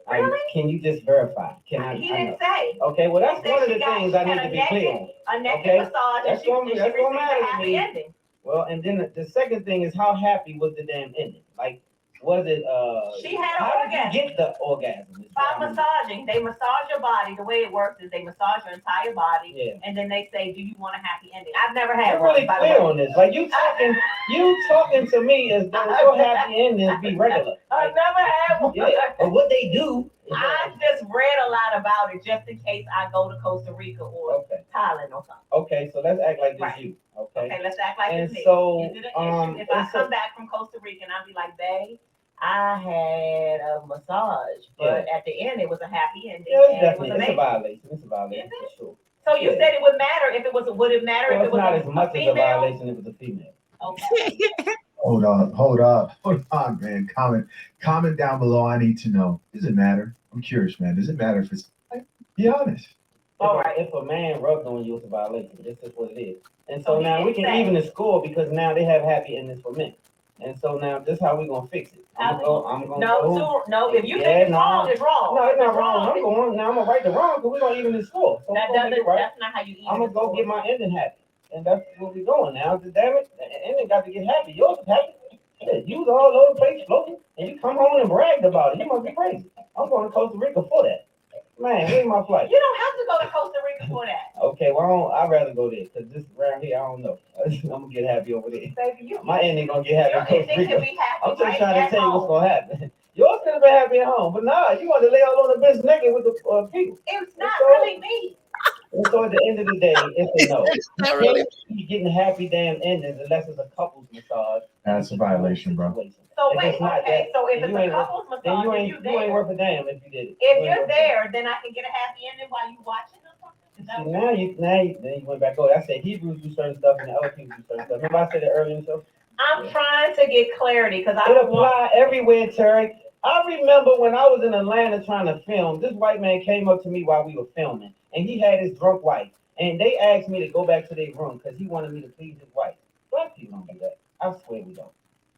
Really?
Can you just verify? Can I?
He didn't say.
Okay, well that's
He said
one of
she
the
got-
things
she
I
had
need
a
to be
naked-
clear on.
A naked
Okay?
massage
That's
and she
gonna
received a
matter to
happy
me.
ending.
Well, and then the second thing is how happy was the damn ending? Like, was it?
She had an
how
orgasm.
did you get the orgasm? Is
By
what I mean.
massaging, they massage your body. The way it works is they massage your entire body,
Yeah.
and then they say, "Do you want a happy ending?" I've never had
You're
one.
really
By the
clear
way.
on this. Like you talking to me as though your happy endings be regular.
I've never had one.
Yeah, but what they do is
I just read a lot about it just in case I go to Costa Rica or
okay.
Thailand or something.
Okay, so let's act like it's
Right.
you. Okay.
Okay, let's act like
And
it's me.
so,
Is it an issue if I come back from Costa Rica and I'll be like, babe, I had a massage, but at the end it was a happy ending.
Yeah, it's
and
definitely
it was
it's a
amazing.
violation. It's a violation
Is
for
it?
sure.
So you
Yeah.
said it would matter if it was. Would it matter
Well,
if it
it's
was
not
a,
as much as a
female?
violation if it's a female.
Okay.
Hold on, man. Comment down below. I need to know. Does it matter? I'm curious, man. Does it matter if it's be honest?
All right.
If a man rubbed on you, it's a violation. This is what it is. And so
So
now we
he
can
didn't say.
even the score because now they have happy endings for men. And so now this is how we gonna fix it. I'm gonna go.
No. If you
Yeah,
think it's
no.
wrong, it's wrong.
No, it's
If
not wrong. I'm going now. I'm gonna right the wrong because we're gonna even the score. So
That
we're gonna make
doesn't.
it right.
That's not how you even.
I'm gonna go
score.
get my ending happy, and that's what we're doing now. Damn it, the ending got to get happy. Yours is happy. Yeah, you was all over the place floating, and you come home and bragged about it. You must be crazy. I'm going to Costa Rica for that. Man, where's my flight?
You don't have to go to Costa Rica for that.
Okay, well, I'd rather go there because this around here, I don't know. I'm gonna get happy over there.
Baby,
My ending gonna get happy
your
in Costa
ending
Rica.
can be happy.
I'm just
right
trying to
at
tell you what's
home.
gonna happen. Yours could have been happy at home, but nah, you want to lay all on the bench naked with the people.
It's not
So-
really me.
And so at the end of the day, it's a no.
Not
You
really.
can't be getting happy damn endings unless it's a couple's massage.
That's a violation, bro.
So
If
wait,
it's not
okay.
that,
So if
then
it's
you
a
ain't worth-
couple's
Then
massage,
you
and
ain't
you
you
there.
ain't worth a damn if you did it.
If
You ain't
you're
worth a
there, then I can get a happy ending while you watching or something. Is that
damn.
what
See, now you went back over. I said Hebrews do certain stuff and the other people do certain stuff. Remember I said that earlier in the show?
I'm trying to get clarity because I
It
don't want.
apply everywhere, Terry. I remember when I was in Atlanta trying to film, this white man came up to me while we were filming, and he had his drunk wife. And they asked me to go back to their room because he wanted me to please his wife. Black people don't do that. I swear we don't.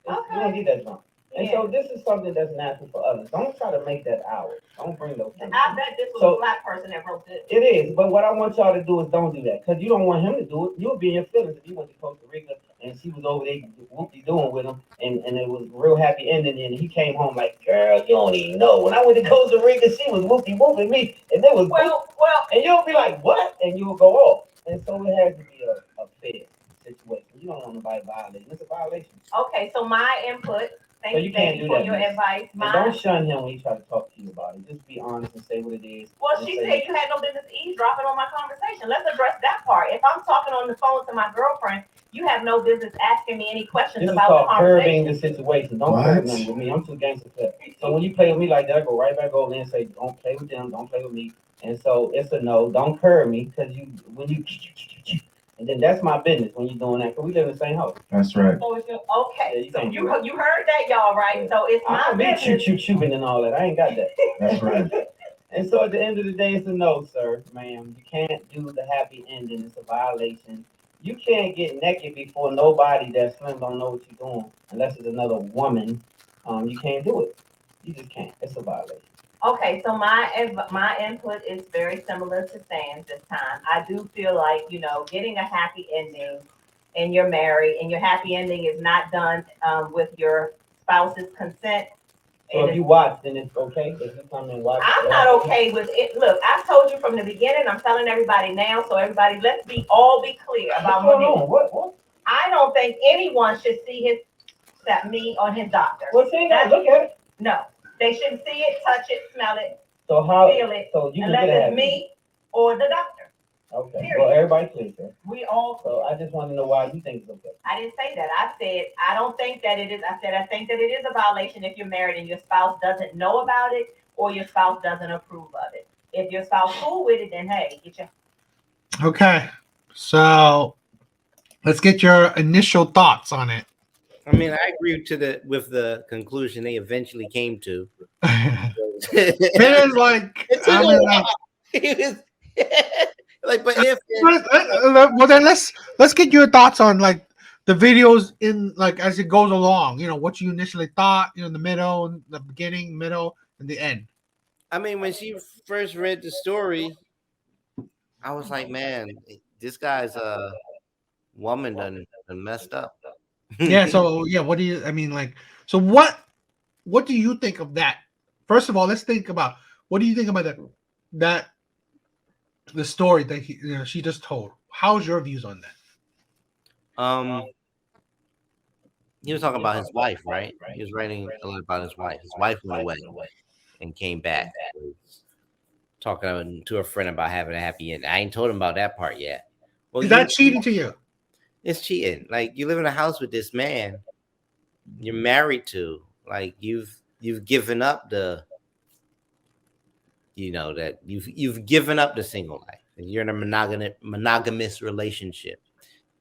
We don't get that drunk. And so this is something that's natural for others. Don't try to make that ours. Don't bring those things.
I bet this was
So-
a black person that wrote this.
It is, but what I want y'all to do is don't do that, because you don't want him to do it. You'll be in your feelings if you went to Costa Rica and she was over there whoopie doing with him, and it was real happy ending, and he came home like, girl, you don't even know. When I went to Costa Rica, she was whoopie whooping me, and it was
Well,
and you'll be like, what? And you'll go off. And so it has to be a fair situation. You don't want nobody violating. It's a violation.
okay, so my input.
So
Thank
you
you,
can't
thank you
do
for
that,
your
miss.
advice.
And don't shun him when he try to talk to you about it. Just be honest and say what it is.
Well,
and
she
say-
said you had no business eavesdropping on my conversation. Let's address that part. If I'm talking on the phone to my girlfriend, you have no business asking me any questions
This is
about
called
the
curbing
conversation.
the situation. Don't
What?
curb them with me. I'm too gangster for that. So when you play with me like that, I go right back over there and say, don't play with them, don't play with me. And so it's a no. Don't curb me, because when you and then that's my business when you're doing that, because we live in the same house.
That's right.
So it's
Yeah,
okay.
you
So
can't
you
do that.
you heard that, y'all, right? So it's
I
my
don't be
business.
chewing and all that. I ain't got that.
That's right.
And so at the end of the day, it's a no, sir, ma'am. You can't do the happy ending. It's a violation. You can't get naked before nobody that slim don't know what you're doing, unless it's another woman. You can't do it. You just can't. It's a violation.
Okay, so my input is very similar to Sam's this time. I do feel like, getting a happy ending and you're married and your happy ending is not done with your spouse's consent.
So
And
if you watch, then it's okay. If you come and watch,
I'm not okay with it. Look, I told you from the beginning, I'm telling everybody now, so everybody, let's all be clear about
What's going
Monique.
on? What?
I don't think anyone should see me on his doctor.
Well, see, now look at it.
No, they shouldn't see it, touch it, smell it,
So how?
feel it,
So you can
unless
get a
it's
happy.
me or the doctor.
Okay.
Period.
Well, everybody clear, sir.
We all.
So I just want to know why you think it's okay.
I didn't say that. I said I don't think that it is. I said I think that it is a violation if you're married and your spouse doesn't know about it or your spouse doesn't approve of it. If your spouse cool with it, then hey, get your.
Okay, so let's get your initial thoughts on it.
I mean, I agree with the conclusion they eventually came to.
It is like
It took
I
a
mean,
while. It was- like, but if
well, then let's get your thoughts on like the videos in like as it goes along. What you initially thought. In the middle, the beginning, middle, and the end.
I mean, when she first read the story, I was like, man, this guy's woman done messed up.
Yeah. So yeah, what do you? I mean, like, so what do you think of that? First of all, let's think about what do you think about that the story that she just told. How's your views on that?
He was talking about his wife, right? He was writing a lot about his wife. His wife went away and came back. Talking to a friend about having a happy end. I ain't told him about that part yet. Well,
Is that cheating to you?
It's cheating. Like, you live in a house with this man you're married to. Like, you've given up that you've given up the single life and you're in a monogamous relationship.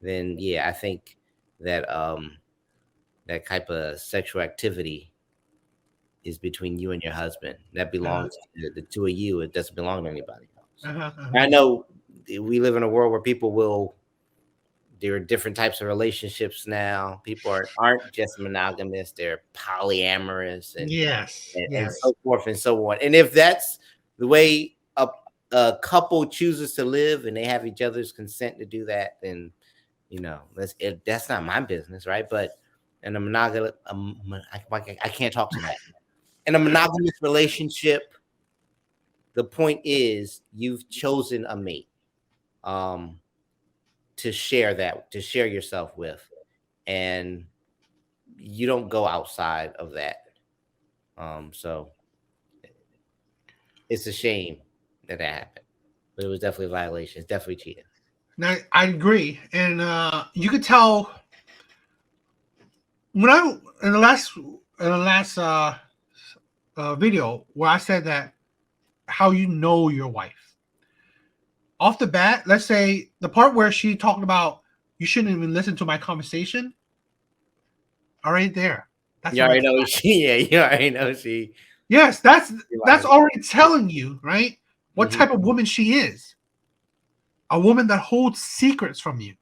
Then yeah, I think that that type of sexual activity is between you and your husband. That belongs to the two of you. It doesn't belong to anybody else. I know we live in a world where there are different types of relationships now. People aren't just monogamous; they're polyamorous and and so forth and so on. And if that's the way a couple chooses to live and they have each other's consent to do that, then that's not my business, right? But in a monogamous, I can't talk tonight. In a monogamous relationship, the point is you've chosen a mate to share yourself with, and you don't go outside of that. So it's a shame that happened, but it was definitely a violation. It's definitely cheating.
Now I agree, and you could tell when I in the last video where I said that how you know your wife off the bat. Let's say the part where she talked about you shouldn't even listen to my conversation. All right, there.
You already know she. Yeah, you already know she.
Yes, that's already telling you, right? What type of woman she is. A woman that holds secrets from you.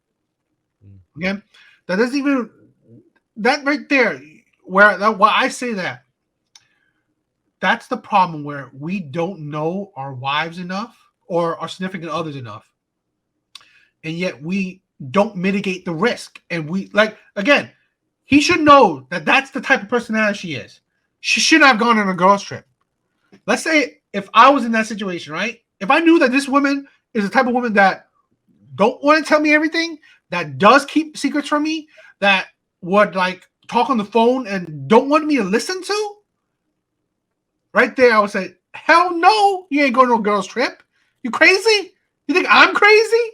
Okay, that right there. why I say that, that's the problem where we don't know our wives enough or our significant others enough, and yet we don't mitigate the risk. And we like again, he should know that that's the type of personality she is. She should not have gone on a girls trip. Let's say if I was in that situation, right? If I knew that this woman is the type of woman that don't want to tell me everything, that does keep secrets from me, that would like talk on the phone and don't want me to listen to, right there, I would say, hell no, you ain't going to a girls trip. You crazy? You think I'm crazy?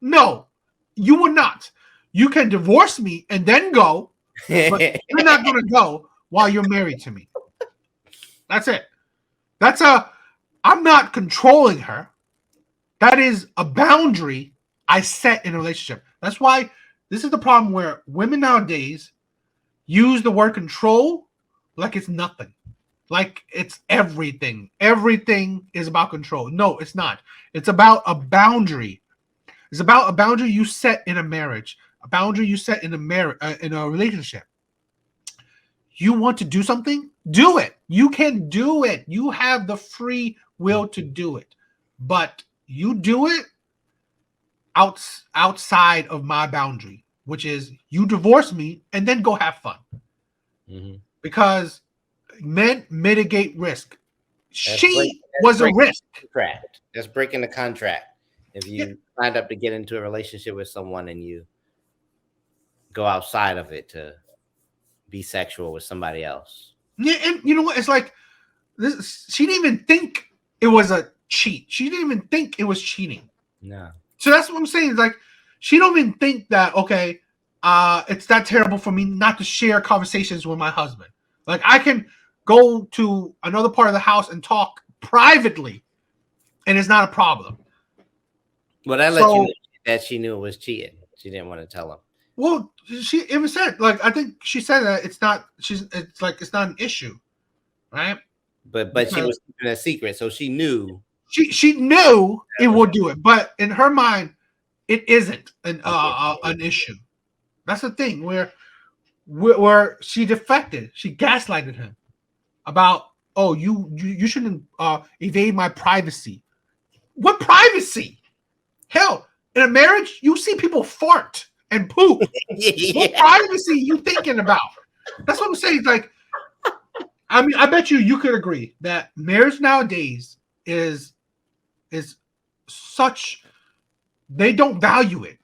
No, you would not. You can divorce me and then go, but you're not going to go while you're married to me. That's it. I'm not controlling her. That is a boundary I set in a relationship. That's why this is the problem where women nowadays use the word control like it's nothing. Like it's everything. Everything is about control. No, it's not. It's about a boundary. It's about a boundary you set in a marriage, a boundary you set in a relationship. You want to do something? Do it. You can do it. You have the free will to do it. But you do it outside of my boundary, which is you divorce me and then go have fun.
Mm-hmm.
Because men mitigate risk. She was a risk.
That's breaking the contract. If you signed up to get into a relationship with someone and you go outside of it to be sexual with somebody else.
Yeah, and you know what? It's like this. She didn't even think it was a cheat. She didn't even think it was cheating.
No.
So that's what I'm saying. It's like she don't even think that okay, it's that terrible for me not to share conversations with my husband. Like I can go to another part of the house and talk privately, and it's not a problem.
Well, that let you know that she knew it was cheating. She didn't want to tell him.
Well, she even said, like, I think she said that it's not. It's like it's not an issue, right?
But she was keeping a secret, so she knew.
She knew it would do it, but in her mind, it isn't an issue. That's the thing where she defected. She gaslighted him about, oh, you shouldn't evade my privacy. What privacy? Hell, in a marriage, you see people fart and poop. What privacy you thinking about? That's what I'm saying. Like, I mean, I bet you could agree that marriage nowadays is such, they don't value it,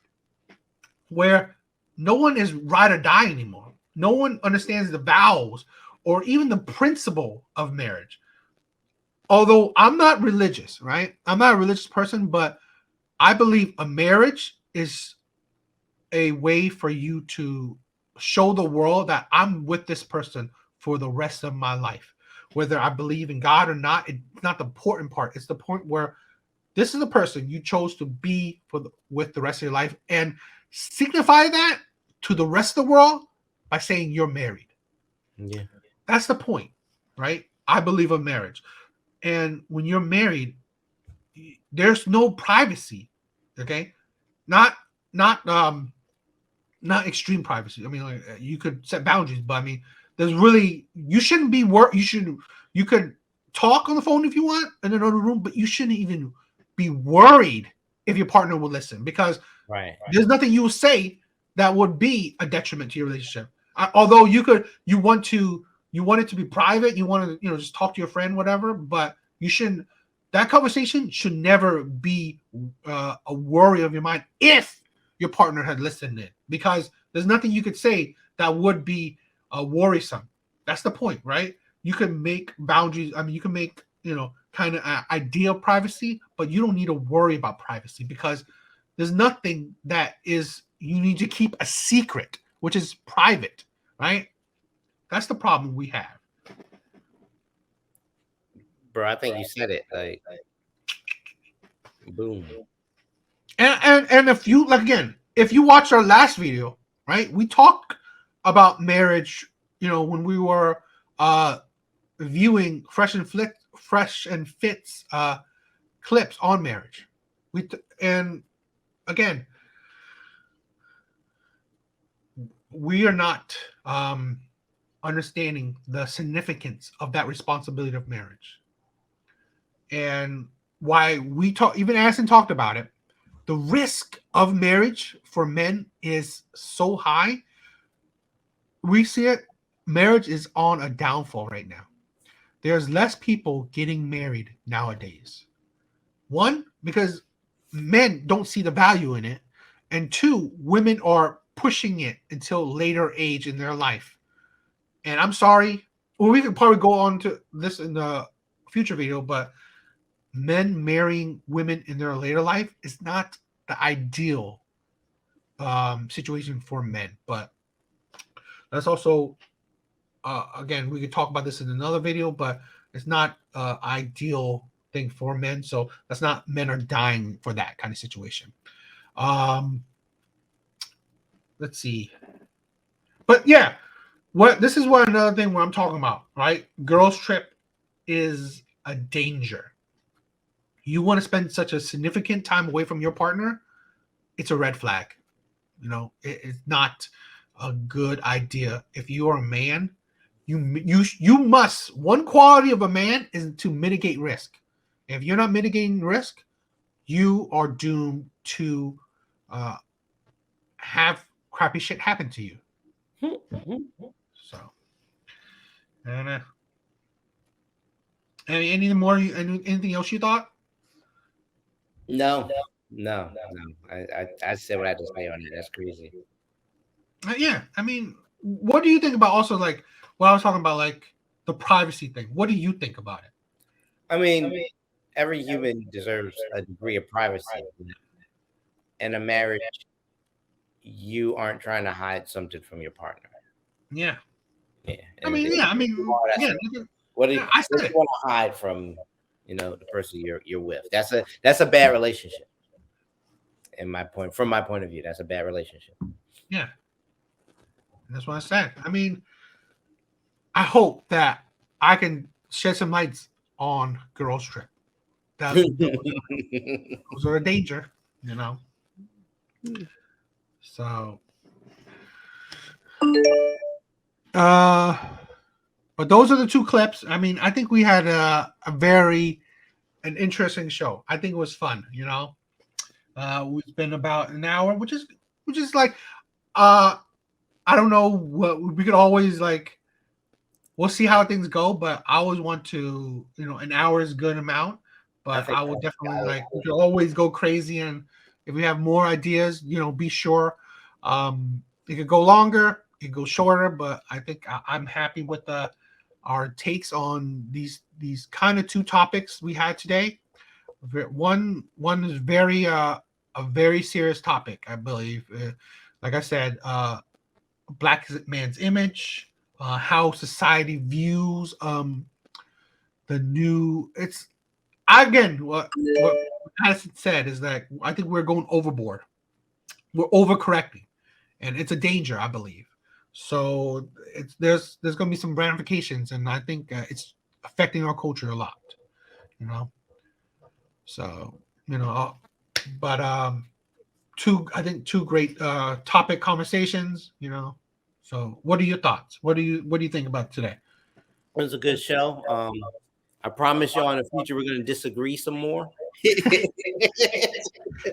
where no one is ride or die anymore. No one understands the vows or even the principle of marriage. Although I'm not religious, right? I'm not a religious person, but I believe a marriage is a way for you to show the world that I'm with this person for the rest of my life. Whether I believe in God or not, it's not the important part. It's the point where this is the person you chose to be with the rest of your life, and signify that to the rest of the world by saying you're married.
Yeah.
That's the point, right? I believe in marriage. And when you're married, there's no privacy. Okay? Not extreme privacy. I mean, like, you could set boundaries, but I mean, there's really, you shouldn't be you could talk on the phone if you want in another room, but you shouldn't even be worried if your partner will listen, because there's nothing you will say that would be a detriment to your relationship. Although you want it to be private, you want to, just talk to your friend, whatever, but you shouldn't, that conversation should never be a worry of your mind if your partner had listened in, because there's nothing you could say that would be worrisome. That's the point, right? You can make boundaries. I mean, you can make, kind of ideal privacy, but you don't need to worry about privacy, because there's nothing that is, you need to keep a secret, which is private, right? That's the problem we have.
Bro, I think you said it. Like, boom.
And if you, like, again, if you watch our last video, right, we talked about marriage, when we were viewing Fresh and Fit's clips on marriage. And again, we are not understanding the significance of that responsibility of marriage. And why we talk, even Addison talked about it, the risk of marriage for men is so high. We see it. Marriage is on a downfall right now. There's less people getting married nowadays. One, because men don't see the value in it. And two, women are pushing it until later age in their life. And I'm sorry, well, we could probably go on to this in the future video, but men marrying women in their later life is not the ideal situation for men. But that's also, again, we could talk about this in another video, but it's not ideal thing for men. So that's not men are dying for that kind of situation. Let's see. But yeah, this is what another thing where I'm talking about, right? Girls trip is a danger. You want to spend such a significant time away from your partner, it's a red flag. It's not a good idea. If you are a man, you must, one quality of a man is to mitigate risk. If you're not mitigating risk, you are doomed to have crappy shit happen to you. So, and anything else you thought?
No. I said what I had to say on it. That's crazy.
Yeah, I mean, what do you think about also like what I was talking about, like the privacy thing? What do you think about it?
I mean, every human deserves a degree of privacy. In a marriage, you aren't trying to hide something from your partner.
Yeah.
Yeah.
I mean, again,
what do you want to hide from, the person you're with? That's a bad relationship. From my point of view, that's a bad relationship.
Yeah. That's what I said. I mean, I hope that I can shed some lights on Girls Trip. Those are a danger, So, but those are the two clips. I mean, I think we had an interesting show. I think it was fun. We've been about an hour, which is like, I don't know what we could always like. We'll see how things go, but I always want to, an hour is a good amount. But I will definitely we can always go crazy, and if we have more ideas, be sure. It could go longer, it could go shorter, but I think I'm happy with our takes on these kind of two topics we had today. One is very a very serious topic, I believe. Like I said, black man's image, how society views the new. It's again what Addison said is that I think we're going overboard. We're overcorrecting, and it's a danger, I believe. So there's going to be some ramifications, and I think it's affecting our culture a lot. So but two great topic conversations. So what are your thoughts? What do you think about today?
It was a good show. I promise y'all in the future we're gonna disagree some more.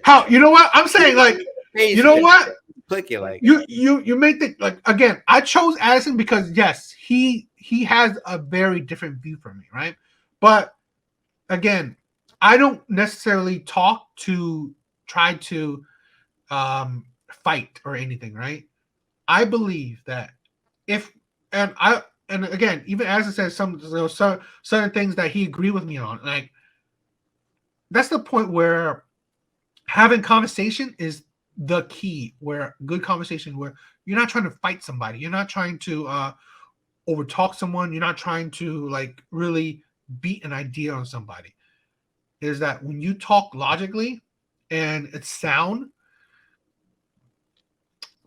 How you know what I'm saying? Like you know what?
Click it like
you make the like again. I chose Addison because yes, he has a very different view from me, right? But again, I don't necessarily talk to try to fight or anything, right? I believe that and again, even as I said, some certain things that he agreed with me on, like that's the point where having conversation is the key. Where good conversation, where you're not trying to fight somebody, you're not trying to overtalk someone, you're not trying to like really beat an idea on somebody. Is that when you talk logically and it's sound,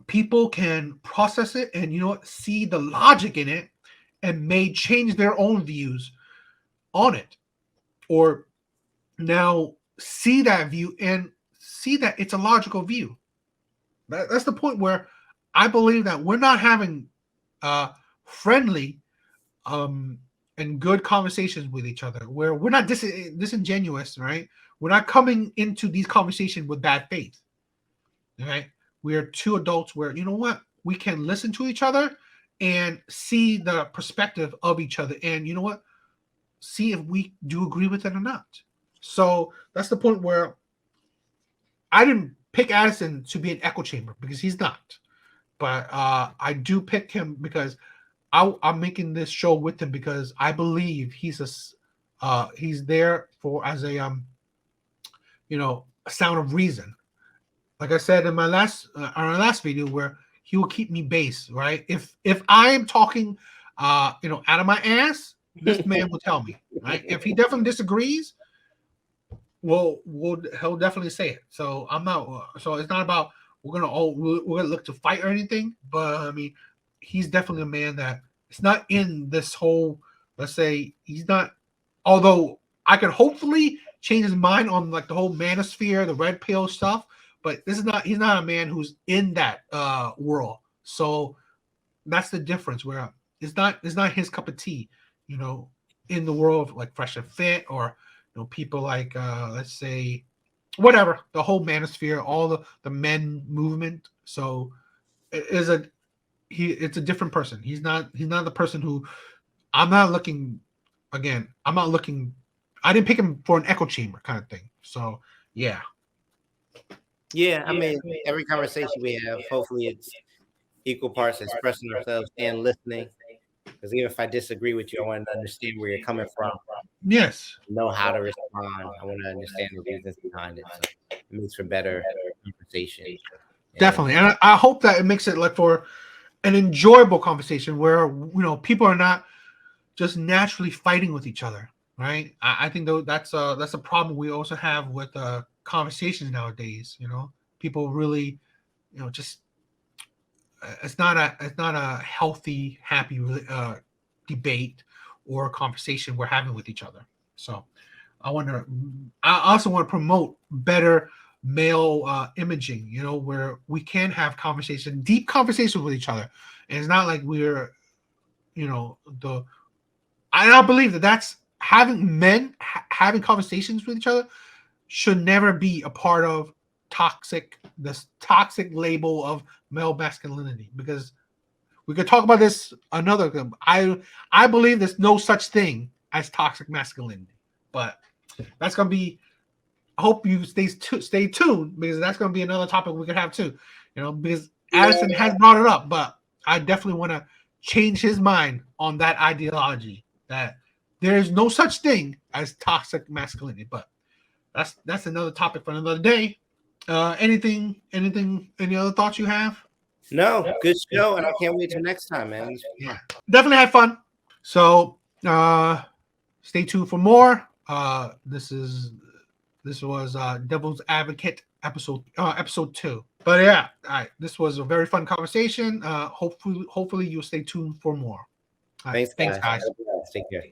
people can process it and see the logic in it and may change their own views on it, or now see that view and see that it's a logical view. That's the point where I believe that we're not having friendly, and good conversations with each other, where we're not disingenuous, right? We're not coming into these conversations with bad faith, right? We're two adults where, you know what, we can listen to each other and see the perspective of each other, and you know what, see if we do agree with it or not. So that's the point where I didn't pick Addison to be an echo chamber because he's not, but I do pick him because I'm making this show with him because I believe he's there for as a a sound of reason. Like I said in my last on our last video, where he will keep me base, right? If I am talking out of my ass, this man will tell me, right? If he definitely disagrees, he'll definitely say it. So I'm not. So it's not about we're gonna look to fight or anything. But I mean, he's definitely a man that it's not in this whole. Let's say he's not. Although I could hopefully change his mind on like the whole manosphere, the red pill stuff. But this is not. He's not a man who's in that world. So that's the difference. Where it's not his cup of tea. You know, in the world of like Fresh and Fit or people like let's say whatever, the whole manosphere, all the men movement. So it is it's a different person. He's not the person who I'm not looking again. I didn't pick him for an echo chamber kind of thing. So yeah.
Yeah, I mean, every conversation we have, hopefully it's equal parts expressing ourselves and listening. Because even if I disagree with you, I want to understand where you're coming from.
Yes.
Know how to respond. I want to understand the reasons behind it. So it makes for better conversation.
Definitely. And I hope that it makes it like for an enjoyable conversation where people are not just naturally fighting with each other, right? I think though that's a problem we also have with conversations nowadays. People really, just it's not a healthy, happy debate or conversation we're having with each other. So I also want to promote better male imaging, where we can have deep conversations with each other. And it's not like we're, I don't believe that's having men having conversations with each other should never be a part of this toxic label of male masculinity, because we could talk about this another. I believe there's no such thing as toxic masculinity, but that's gonna be. I hope you stay tuned, because that's gonna be another topic we could have too. Because Addison has brought it up, but I definitely want to change his mind on that ideology that there is no such thing as toxic masculinity. But that's another topic for another day. Any other thoughts you have?
No, good show, and I can't wait till next time, man.
Yeah, definitely had fun. So stay tuned for more. This was Devil's Advocate episode 2. But yeah, all right, this was a very fun conversation. Hopefully you'll stay tuned for more. All right,
Thanks, guys.
guys.
Take care.